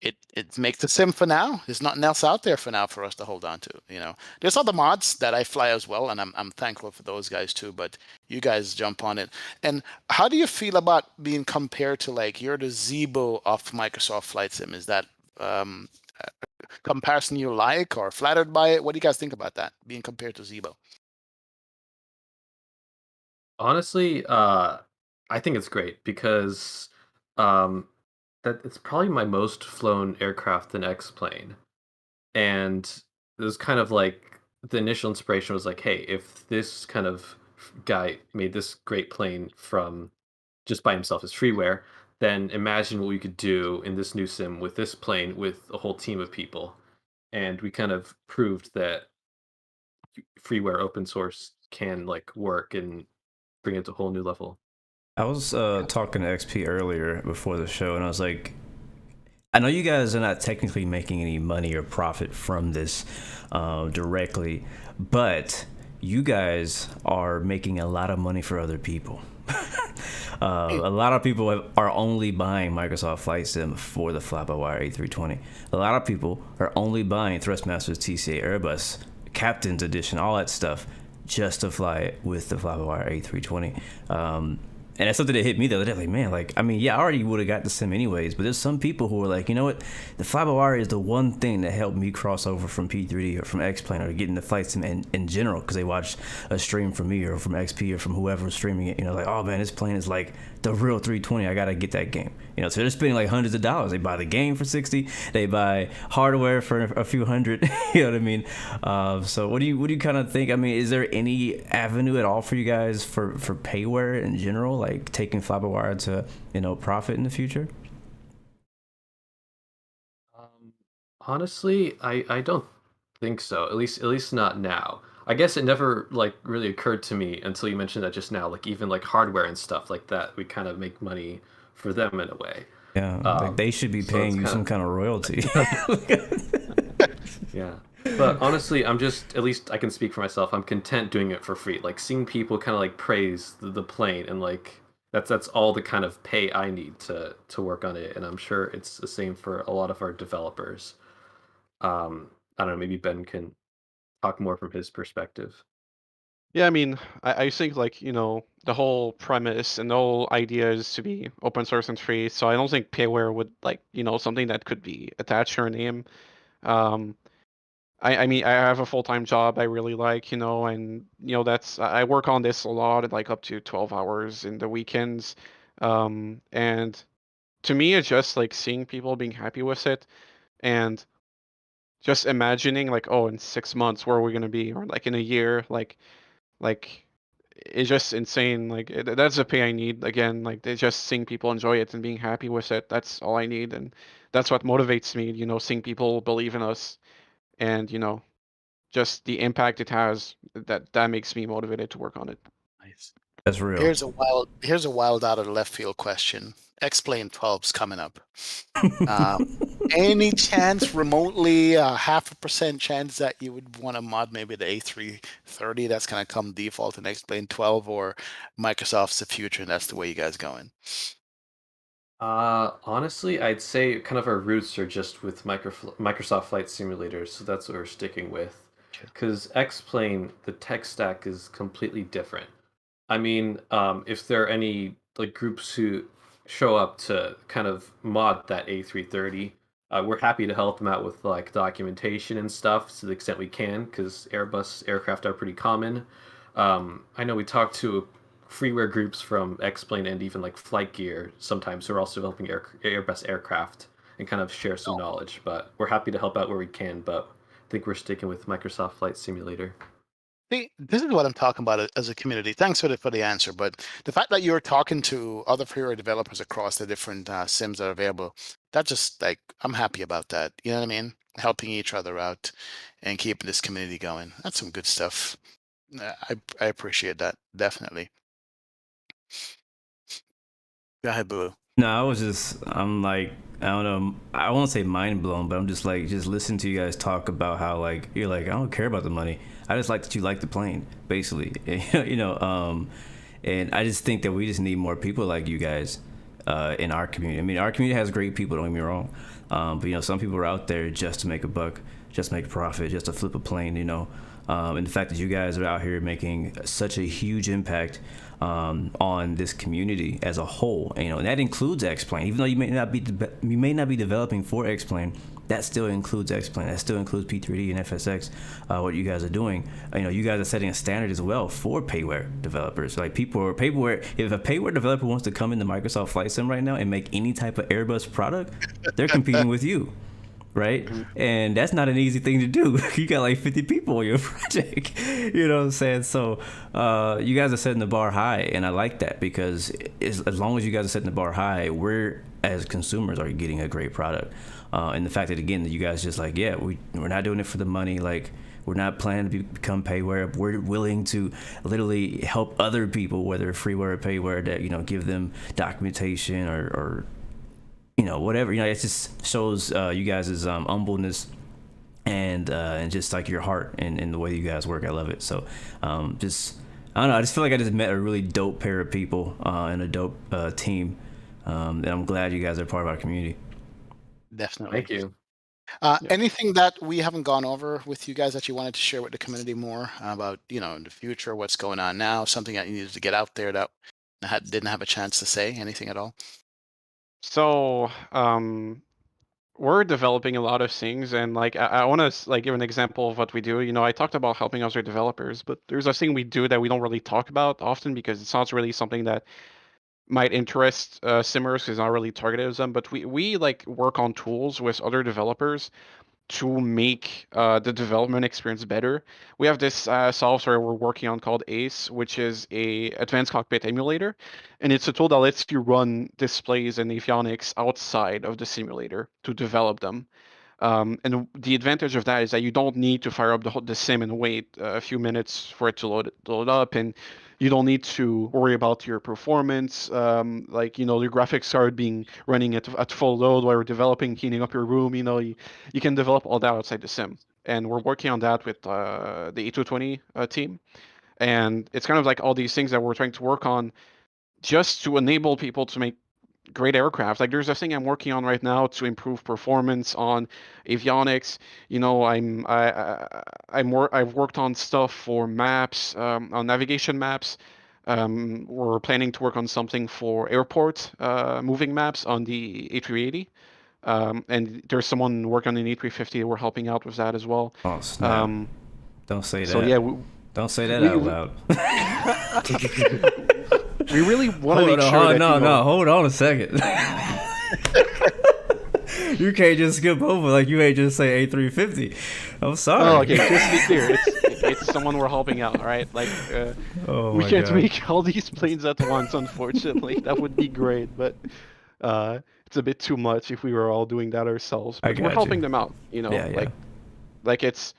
it makes the sim for now. There's nothing else out there for now for us to hold on to. There's other mods that I fly as well, and I'm thankful for those guys too. But you guys jump on it. And how do you feel about being compared to, like, you're the Zebo of Microsoft Flight Sim? Is that comparison you like, or flattered by it? What do you guys think about that, being compared to Zebo? Honestly, I think it's great because um, that it's probably my most flown aircraft in X-plane, and it was kind of like the initial inspiration was like, hey, if this kind of guy made this great plane from just by himself as freeware, then imagine what we could do in this new sim with this plane with a whole team of people. And we kind of proved that freeware open source can like work and bring it to a whole new level. I was talking to XP earlier before the show, and I was like, I know you guys are not technically making any money or profit from this directly, but you guys are making a lot of money for other people. A lot of people are only buying Microsoft Flight Sim for the FlyByWire A320. A lot of people are only buying Thrustmaster's TCA Airbus Captain's Edition, all that stuff, just to fly it with the FlyByWire A320. And that's something that hit me the other day. Like, man, like, I mean, yeah, I already would have got the sim anyways, but there's some people who are like, you know what? The FlyByWire is the one thing that helped me cross over from P3D or from X-Plane or getting the flight sim in general, because they watched a stream from me or from XP or from whoever's streaming it. You know, like, oh man, this plane is like the real 320. I got to get that game. You know, so they're spending like hundreds of dollars. They buy the game for 60. They buy hardware for a few hundred. You know what I mean? So what do you kind of think? I mean, is there any avenue at all for you guys for payware in general, like taking FlyByWire to, you know, profit in the future? Honestly, I don't think so. At least not now. I guess it never like really occurred to me until you mentioned that just now. Like even like hardware and stuff like that, we kind of make money for them in a way. Yeah, like they should be So paying it's you kind some of kind of royalty. yeah. But honestly, I'm just at least I can speak for myself. I'm content doing it for free. Like seeing people kind of like praise the plane and like that's all the kind of pay I need to work on it. And I'm sure it's the same for a lot of our developers. I don't know. Maybe Ben can talk more from his perspective. Yeah, I mean, I think like, the whole premise and the whole idea is to be open source and free. So I don't think payware would like, something that could be attached to your name. Um, I mean, I have a full-time job I really like, and that's I work on this a lot, like up to 12 hours in the weekends. And to me, it's just like seeing people being happy with it and just imagining like, oh, in 6 months, where are we gonna be? Or like in a year, like it's just insane. Like that's the pay I need. Again, like they just seeing people enjoy it and being happy with it. That's all I need, and that's what motivates me. Seeing people believe in us, and just the impact it has. That makes me motivated to work on it. Nice. That's real. Here's a wild out of left field question. X-Plane 12's coming up. Any chance remotely, 0.5% chance that you would want to mod maybe the A330 that's going to come default in X-Plane 12, or Microsoft's the future and that's the way you guys going? Honestly, I'd say kind of our roots are just with Microsoft Flight Simulators, so that's what we're sticking with. Okay. Because X-Plane, the tech stack is completely different. I mean, if there are any like groups who show up to kind of mod that A330, we're happy to help them out with like documentation and stuff to the extent we can, because Airbus aircraft are pretty common. I know we talked to freeware groups from X-Plane and even like Flight Gear sometimes who are also developing Airbus aircraft and kind of share some knowledge. But we're happy to help out where we can. But I think we're sticking with Microsoft Flight Simulator. See, this is what I'm talking about as a community. Thanks for the answer, but the fact that you're talking to other freeware developers across the different sims that are available, that just like I'm happy about that. You know what I mean? Helping each other out and keeping this community going. That's some good stuff. I appreciate that definitely. Go ahead, Boo. No, I'm like, I don't know, I won't say mind blown, but I'm just like, just listening to you guys talk about how like, you're like, I don't care about the money. I just like that you like the plane, basically. And I just think that we just need more people like you guys in our community. I mean, our community has great people, don't get me wrong. But, some people are out there just to make a buck, just to make a profit, just to flip a plane, and the fact that you guys are out here making such a huge impact on this community as a whole, and that includes X-Plane. Even though you may not be developing for X-Plane, that still includes X-Plane, that still includes P3D and FSX, what you guys are doing. You guys are setting a standard as well for payware developers. Like if a payware developer wants to come into Microsoft Flight Sim right now and make any type of Airbus product, they're competing with you. Right? And that's not an easy thing to do. You got like 50 people on your project. You know what I'm saying? So you guys are setting the bar high, and I like that, because as long as you guys are setting the bar high, we're, as consumers, are getting a great product. And the fact that, again, that you guys just like, yeah, we're not doing it for the money. Like, we're not planning to become payware. We're willing to literally help other people, whether freeware or payware, that, give them documentation or whatever. It just shows you guys' humbleness and just like your heart and the way you guys work. I love it. So I don't know. I just feel like I just met a really dope pair of people and a dope team. And I'm glad you guys are part of our community. Definitely. Thank you. Anything that we haven't gone over with you guys that you wanted to share with the community more about, in the future, what's going on now, something that you needed to get out there that didn't have a chance to say, anything at all? So, we're developing a lot of things, and I want to give an example of what we do. I talked about helping other developers, but there's a thing we do that we don't really talk about often because it's not really something that might interest simmers, because it's not really targeted at them. But we work on tools with other developers to make the development experience better. We have this software we're working on called ACE, which is a advanced cockpit emulator, and it's a tool that lets you run displays and avionics outside of the simulator to develop them. And the advantage of that is that you don't need to fire up the sim and wait a few minutes for it to load up, and you don't need to worry about your performance, the graphics card being running at full load while you're developing, heating up your room. You can develop all that outside the sim, and we're working on that with the A220 team. And it's kind of like all these things that we're trying to work on just to enable people to make great aircraft. Like, there's a thing I'm working on right now to improve performance on avionics. I've worked on stuff for maps, on navigation maps. We're planning to work on something for airport moving maps on the A380. And there's someone working on an A350. We're helping out with that as well. Oh, snap. Don't say that. So yeah, don't say that out loud. We really want to make sure that hold on a second. You can't just skip over like you ain't just say A350. I'm sorry. Oh, okay. Just to be clear, it's someone we're helping out. All right, we can't make all these planes at once. Unfortunately, that would be great, but it's a bit too much if we were all doing that ourselves. But we're helping them out. It's.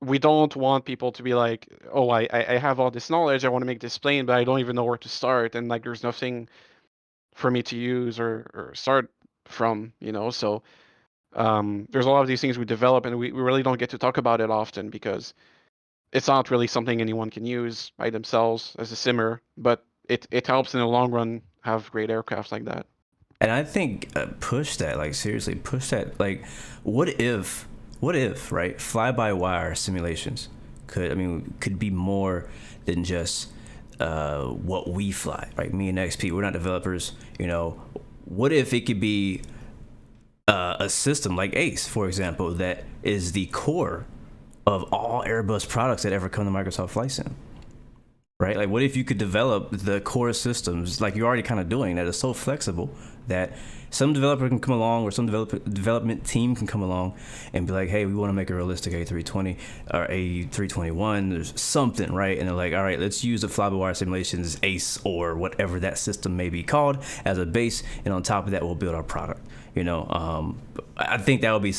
We don't want people to be like, oh, I have all this knowledge, I want to make this plane, but I don't even know where to start, and there's nothing for me to use or start from, So there's a lot of these things we develop, and we really don't get to talk about it often because it's not really something anyone can use by themselves as a simmer, but it helps in the long run have great aircraft like that. And I think push that, seriously, push that. What if, right, fly-by-wire simulations could be more than just what we fly, right? Me and XP, we're not developers, What if it could be a system like ACE, for example, that is the core of all Airbus products that ever come to Microsoft Flight Sim, right? What if you could develop the core systems like you're already kind of doing that is so flexible that some developer can come along or some development team can come along and be like, hey, we want to make a realistic A320 or A321. There's something, right? And they're like, all right, let's use the fly-by-wire simulations ACE or whatever that system may be called as a base. And on top of that, we'll build our product. I think that would be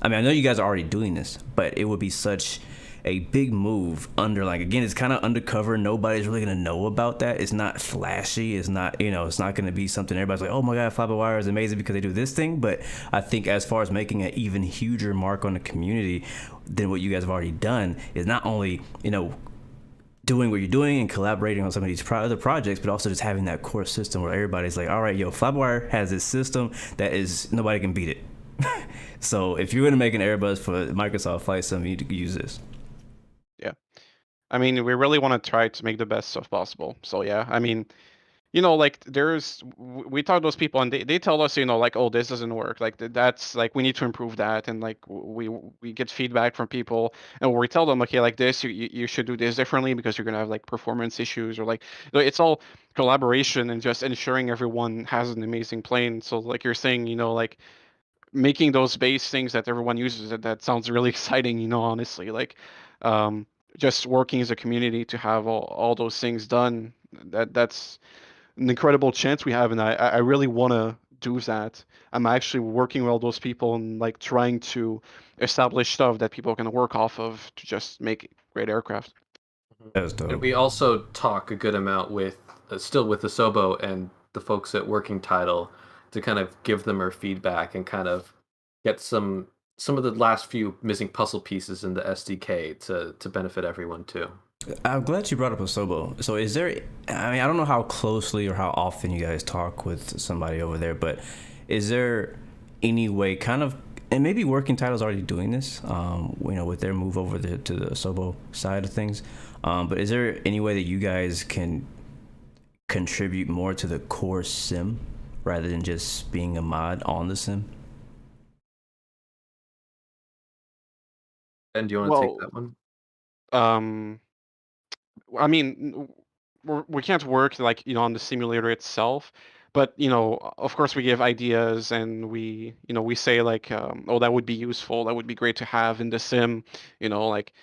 I know you guys are already doing this, but it would be such a big move again, it's kind of undercover. Nobody's really going to know about that. It's not flashy. It's not, it's not going to be something everybody's like, oh my God, fly-by-wire is amazing because they do this thing. But I think as far as making an even huger mark on the community than what you guys have already done is not only, doing what you're doing and collaborating on some of these other projects, but also just having that core system where everybody's like, all right, fly-by-wire has this system that is, nobody can beat it. So if you're going to make an Airbus for Microsoft Flight Sim, you need to use this. Yeah. We really want to try to make the best stuff possible. So yeah, like we talk to those people and they tell us, like, oh, this doesn't work. Like that's like we need to improve that, and like we get feedback from people, and we tell them, okay, like this, you should do this differently because you're gonna have like performance issues, or like it's all collaboration and just ensuring everyone has an amazing plane. So like you're saying, like making those base things that everyone uses, that sounds really exciting, honestly. Like um just working as a community to have all those things done, that's an incredible chance we have, and I really want to do that. I'm actually working with all those people and like trying to establish stuff that people can work off of to just make great aircraft. That's And dope. we also talk a good amount with still with the Sobo and the folks at Working Title to kind of give them our feedback and kind of get some of the last few missing puzzle pieces in the SDK to benefit everyone too. I'm glad you brought up Osobo. So is there, I mean, I don't know how closely or how often you guys talk with somebody over there, but is there any way kind of, and maybe Working Title's already doing this, with their move over to the Osobo side of things. But is there any way that you guys can contribute more to the core sim rather than just being a mod on the sim? And do you want to take Well, that one? um I mean, we can't work like on the simulator itself, but of course we give ideas, and we say like, oh, that would be useful, that would be great to have in the sim, like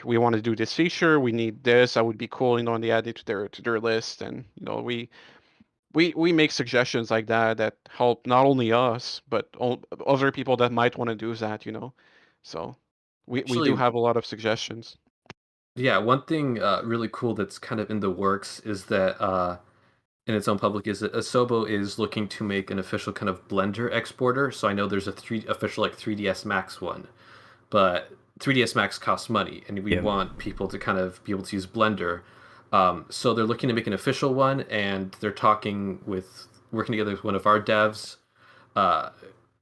we want to do this feature, we need this, that would be cool, and they add it to their list, and we make suggestions like that help not only us but other people that might want to do that. So we do Actually, have a lot of suggestions. yeah, one thing really cool that's kind of in the works is that in its own public is that Asobo is looking to make an official kind of Blender exporter. So I know there's a official like 3ds Max one, but 3ds Max costs money, and we Yeah. want people to kind of be able to use Blender. So they're looking to make an official one, and they're working together with one of our devs, uh,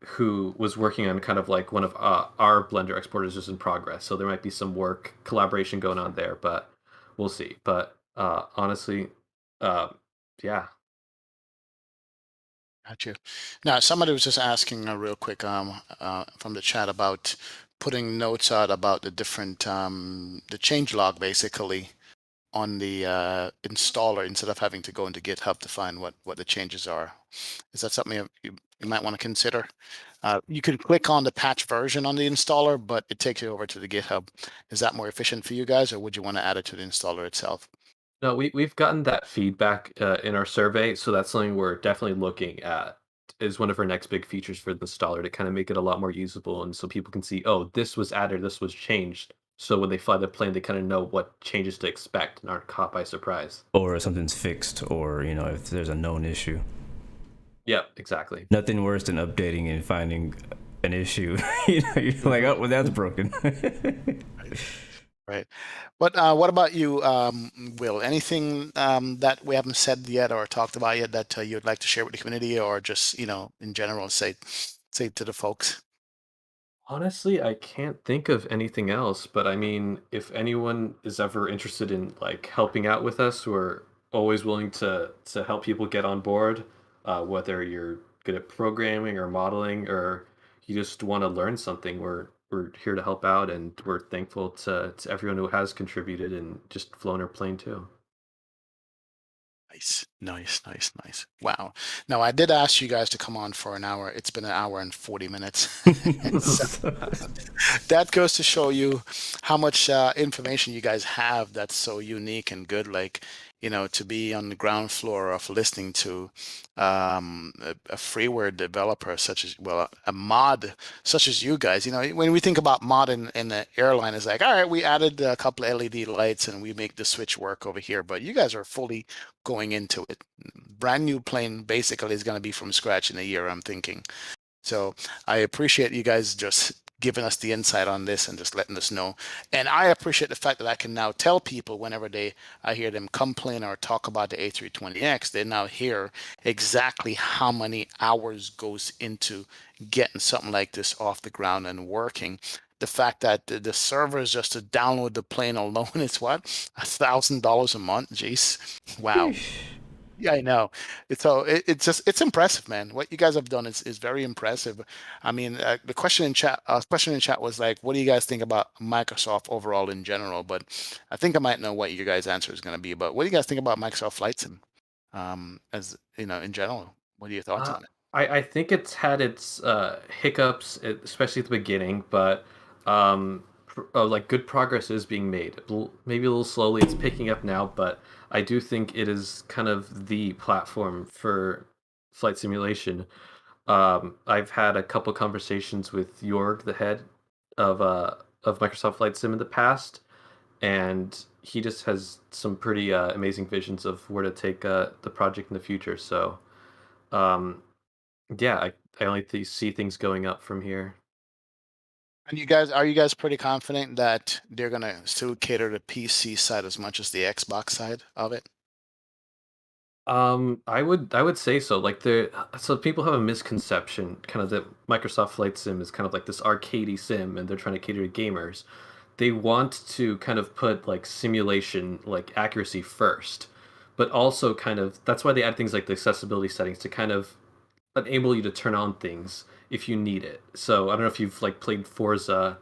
who was working on kind of like one of our Blender exporters is in progress. So there might be some work collaboration going on there, but we'll see. But honestly, uh, yeah. Got you. Now, somebody was just asking real quick from the chat about putting notes out about the different the change log basically on the installer instead of having to go into GitHub to find what the changes are. Is that something you might want to consider? You could click on the patch version on the installer, but it takes you over to the GitHub. Is that more efficient for you guys, or would you want to add it to the installer itself? No, we've gotten that feedback in our survey, so that's something we're definitely looking at is one of our next big features for the installer to kind of make it a lot more usable, and so people can see, oh, this was added, this was changed. So when they fly the plane, they kind of know what changes to expect and aren't caught by surprise. Or something's fixed, or, if there's a known issue. Yep, exactly. Nothing worse than updating and finding an issue. You're like, oh, well, that's broken. Right. But what about you, Will? Anything that we haven't said yet or talked about yet that you'd like to share with the community, or just, in general, say to the folks? Honestly, I can't think of anything else, but I mean, if anyone is ever interested in like helping out with us, we're always willing to help people get on board, whether you're good at programming or modeling or you just want to learn something, we're here to help out, and we're thankful to everyone who has contributed and just flown our plane too. Nice, nice, nice, nice. Wow. Now, I did ask you guys to come on for an hour. It's been an hour and 40 minutes. So that goes to show you how much information you guys have that's so unique and good. Like, to be on the ground floor of listening to a freeware developer such as, well, a mod such as you guys. When we think about mod in the airline, it's like, all right, we added a couple of LED lights and we make the switch work over here. But you guys are fully going into it. Brand new plane basically is going to be from scratch in a year, I'm thinking. So I appreciate you guys just giving us the insight on this and just letting us know. And I appreciate the fact that I can now tell people whenever I hear them complain or talk about the A320X, they now hear exactly how many hours goes into getting something like this off the ground and working. the fact that the servers just to download the plane alone is what, $1,000 a month. Jeez, wow. Yeah, I know. It's impressive, man. What you guys have done is very impressive. I mean, the question in chat was like, what do you guys think about Microsoft overall in general? But I think I might know what your guys' answer is going to be. But what do you guys think about Microsoft Flight Sim, as you know, in general? What are your thoughts on it? I think it's had its hiccups, especially at the beginning, but like good progress is being made. Maybe a little slowly. It's picking up now, but I do think it is kind of the platform for flight simulation. I've had a couple conversations with Jorg, the head of Microsoft Flight Sim in the past, and he just has some pretty amazing visions of where to take the project in the future. So. Yeah, I only see things going up from here. And are you guys pretty confident that they're gonna still cater the PC side as much as the Xbox side of it? I would say so. Like so people have a misconception, kind of that Microsoft Flight Sim is kind of like this arcadey sim, and they're trying to cater to gamers. They want to kind of put like simulation, like accuracy first, but also kind of that's why they add things like the accessibility settings to kind of enable you to turn on things if you need it. So I don't know if you've like played Forza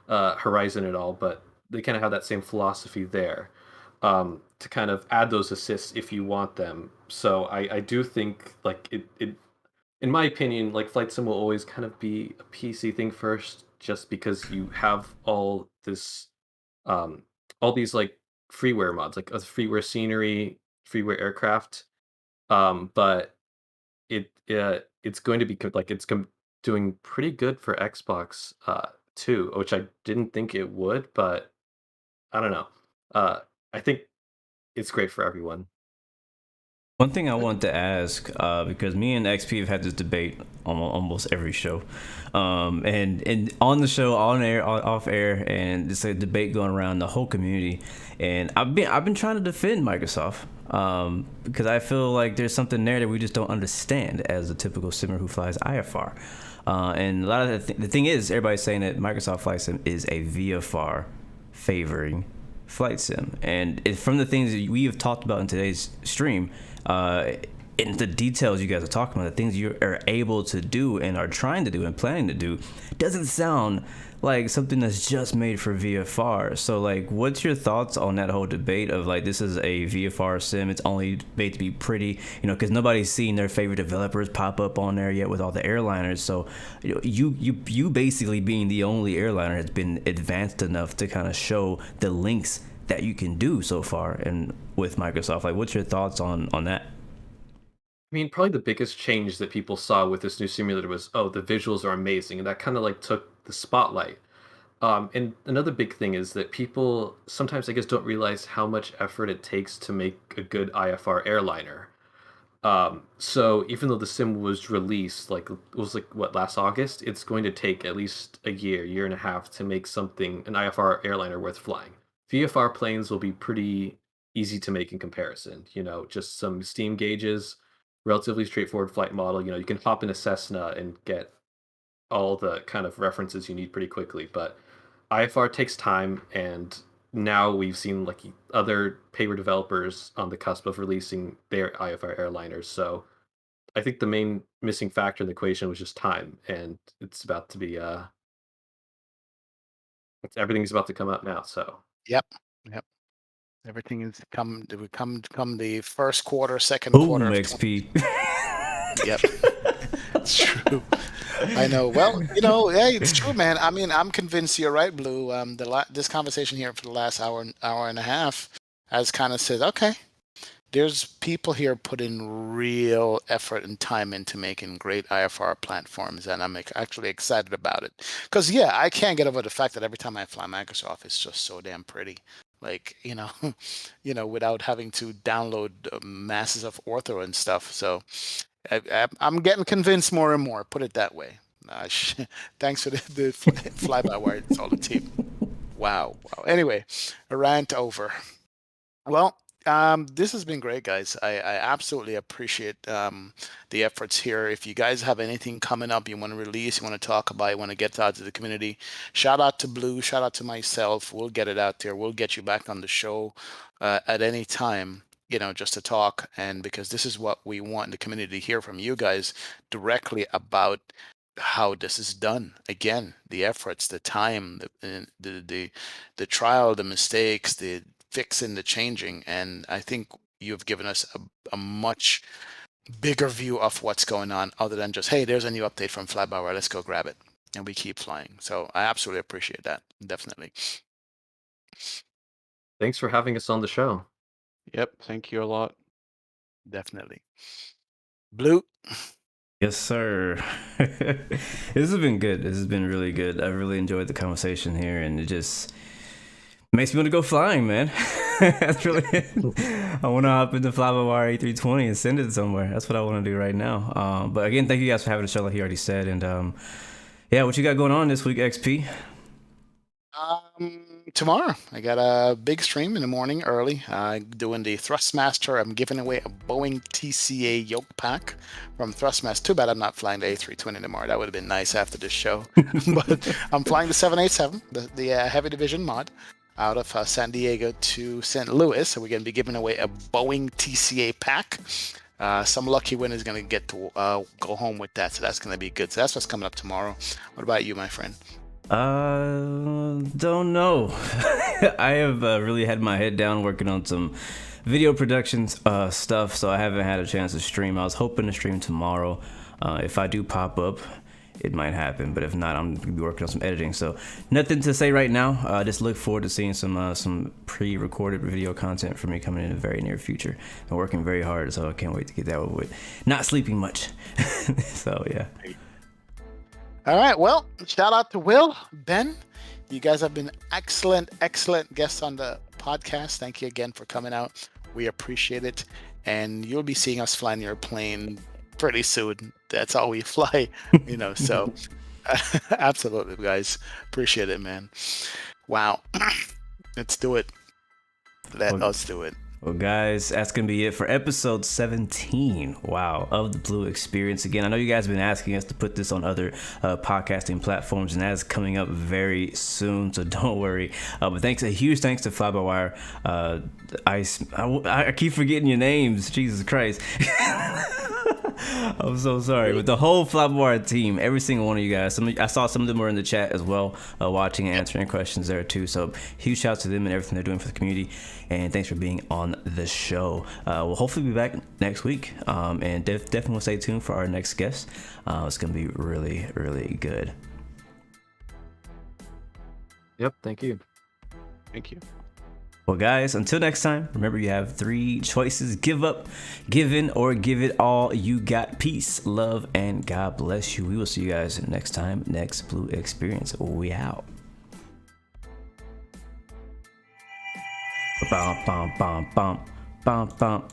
Horizon at all, but they kind of have that same philosophy there, to kind of add those assists if you want them. So I do think like it in my opinion, like Flight Sim will always kind of be a PC thing first, just because you have um all these like freeware mods, like a freeware scenery, freeware aircraft. But it's going to be like doing pretty good for Xbox too, which I didn't think it would, but I don't know. I think it's great for everyone. One thing I wanted to ask, because me and XP have had this debate on almost every show, and on the show, on air, off air, and it's a debate going around the whole community. And I've been trying to defend Microsoft, because I feel like there's something there that we just don't understand as a typical simmer who flies IFR. And a lot of the thing is, everybody's saying that Microsoft Flight Sim is a VFR favoring flight sim, and from the things that we have talked about in today's stream, in the details you guys are talking about, the things you are able to do and are trying to do and planning to do, doesn't sound like something that's just made for VFR. So like, what's your thoughts on that whole debate of like, this is a VFR sim, it's only made to be pretty, because nobody's seen their favorite developers pop up on there yet with all the airliners. So you basically being the only airliner has been advanced enough to kind of show the links that you can do so far. And with Microsoft, like, what's your thoughts on that? I mean, probably the biggest change that people saw with this new simulator was, oh, the visuals are amazing, and that kind of like took the spotlight. And another big thing is that people sometimes, I guess, don't realize how much effort it takes to make a good IFR airliner. So even though the sim was released, like it was like what, last August, it's going to take at least a year and a half to make an IFR airliner worth flying. VFR planes will be pretty easy to make in comparison. Just some steam gauges, relatively straightforward flight model. You can hop in a Cessna and get all the kind of references you need pretty quickly. But IFR takes time, and now we've seen like other paper developers on the cusp of releasing their IFR airliners. So I think the main missing factor in the equation was just time, and it's about to be everything's about to come up now. So Yep. Yep. Everything is come the first quarter, second Boom, quarter of XP. Yep. It's true. I know. Well, hey, it's true, man. I mean, I'm convinced you're right, Blue. This conversation here for the last hour and a half has kind of said, okay, there's people here putting real effort and time into making great IFR platforms, and I'm actually excited about it. Because yeah, I can't get over the fact that every time I fly Microsoft, it's just so damn pretty. Like, without having to download masses of ortho and stuff. I'm getting convinced more and more. Put it that way. Thanks for the fly-by-wire. It's all the team. Wow. Anyway, a rant over. Well, This has been great, guys. I absolutely appreciate the efforts here. If you guys have anything coming up you want to release, you want to talk about, you want to get out to the community, shout out to Blue, shout out to myself. We'll get it out there. We'll get you back on the show at any time, just to talk. And because this is what we want the community to hear from you guys directly about how this is done. Again, the efforts, the time, the trial, the mistakes, the fixing, the changing. And I think you've given us a much bigger view of what's going on, other than just, hey, there's a new update from FlyByWire, let's go grab it, and we keep flying. So I absolutely appreciate that. Definitely. Thanks for having us on the show. Yep, thank you a lot. Definitely. Blue. Yes, sir. This has been good. This has been really good. I really enjoyed the conversation here, and it just makes me want to go flying, man. That's really it. I want to hop into FlyByWire A320 and send it somewhere. That's what I want to do right now. But again, thank you guys for having the show, like he already said. And yeah, what you got going on this week, XP? Tomorrow I got a big stream in the morning early, doing the Thrustmaster. I'm giving away a Boeing TCA Yoke pack from Thrustmaster. Too bad I'm not flying the A320 tomorrow. That would have been nice after this show. But I'm flying the 787, the heavy division mod, out of San Diego to St. Louis. So we're going to be giving away a Boeing TCA pack. Some lucky winner is going to get to go home with that. So that's going to be good. So that's what's coming up tomorrow. What about you, my friend? Don't know. I have really had my head down working on some video production stuff, so I haven't had a chance to stream. I was hoping to stream tomorrow. If I do pop up, it might happen, but if not, I'm gonna be working on some editing. So nothing to say right now. Just look forward to seeing some pre-recorded video content for me coming in the very near future. I'm working very hard, so I can't wait to get that over with. Not sleeping much. So yeah. All right. Well, shout out to Will, Ben. You guys have been excellent guests on the podcast. Thank you again for coming out. We appreciate it. And you'll be seeing us flying your plane pretty soon. That's all we fly, so absolutely, guys. Appreciate it, man. Wow. Let's do it. Let us do it. Well, guys, that's going to be it for episode 17, of the Blu-XPerience. Again, I know you guys have been asking us to put this on other podcasting platforms, and that is coming up very soon, so don't worry. But a huge thanks to FlyByWire. I keep forgetting your names. Jesus Christ. I'm so sorry, but the whole FlyByWire team, every single one of you guys. I saw some of them were in the chat as well, watching and answering questions there too. So huge shout out to them and everything they're doing for the community. And thanks for being on the show. We'll hopefully be back next week, and definitely will stay tuned for our next guest. It's gonna be really, really good. Yep, thank you. Thank you. Well, guys, until next time, remember you have 3 choices: give up, give in, or give it all you got. Peace, love, and God bless you. We will see you guys next time, next Blu-XPerience. We out. Bum, bum, bum, bum, bum, bum.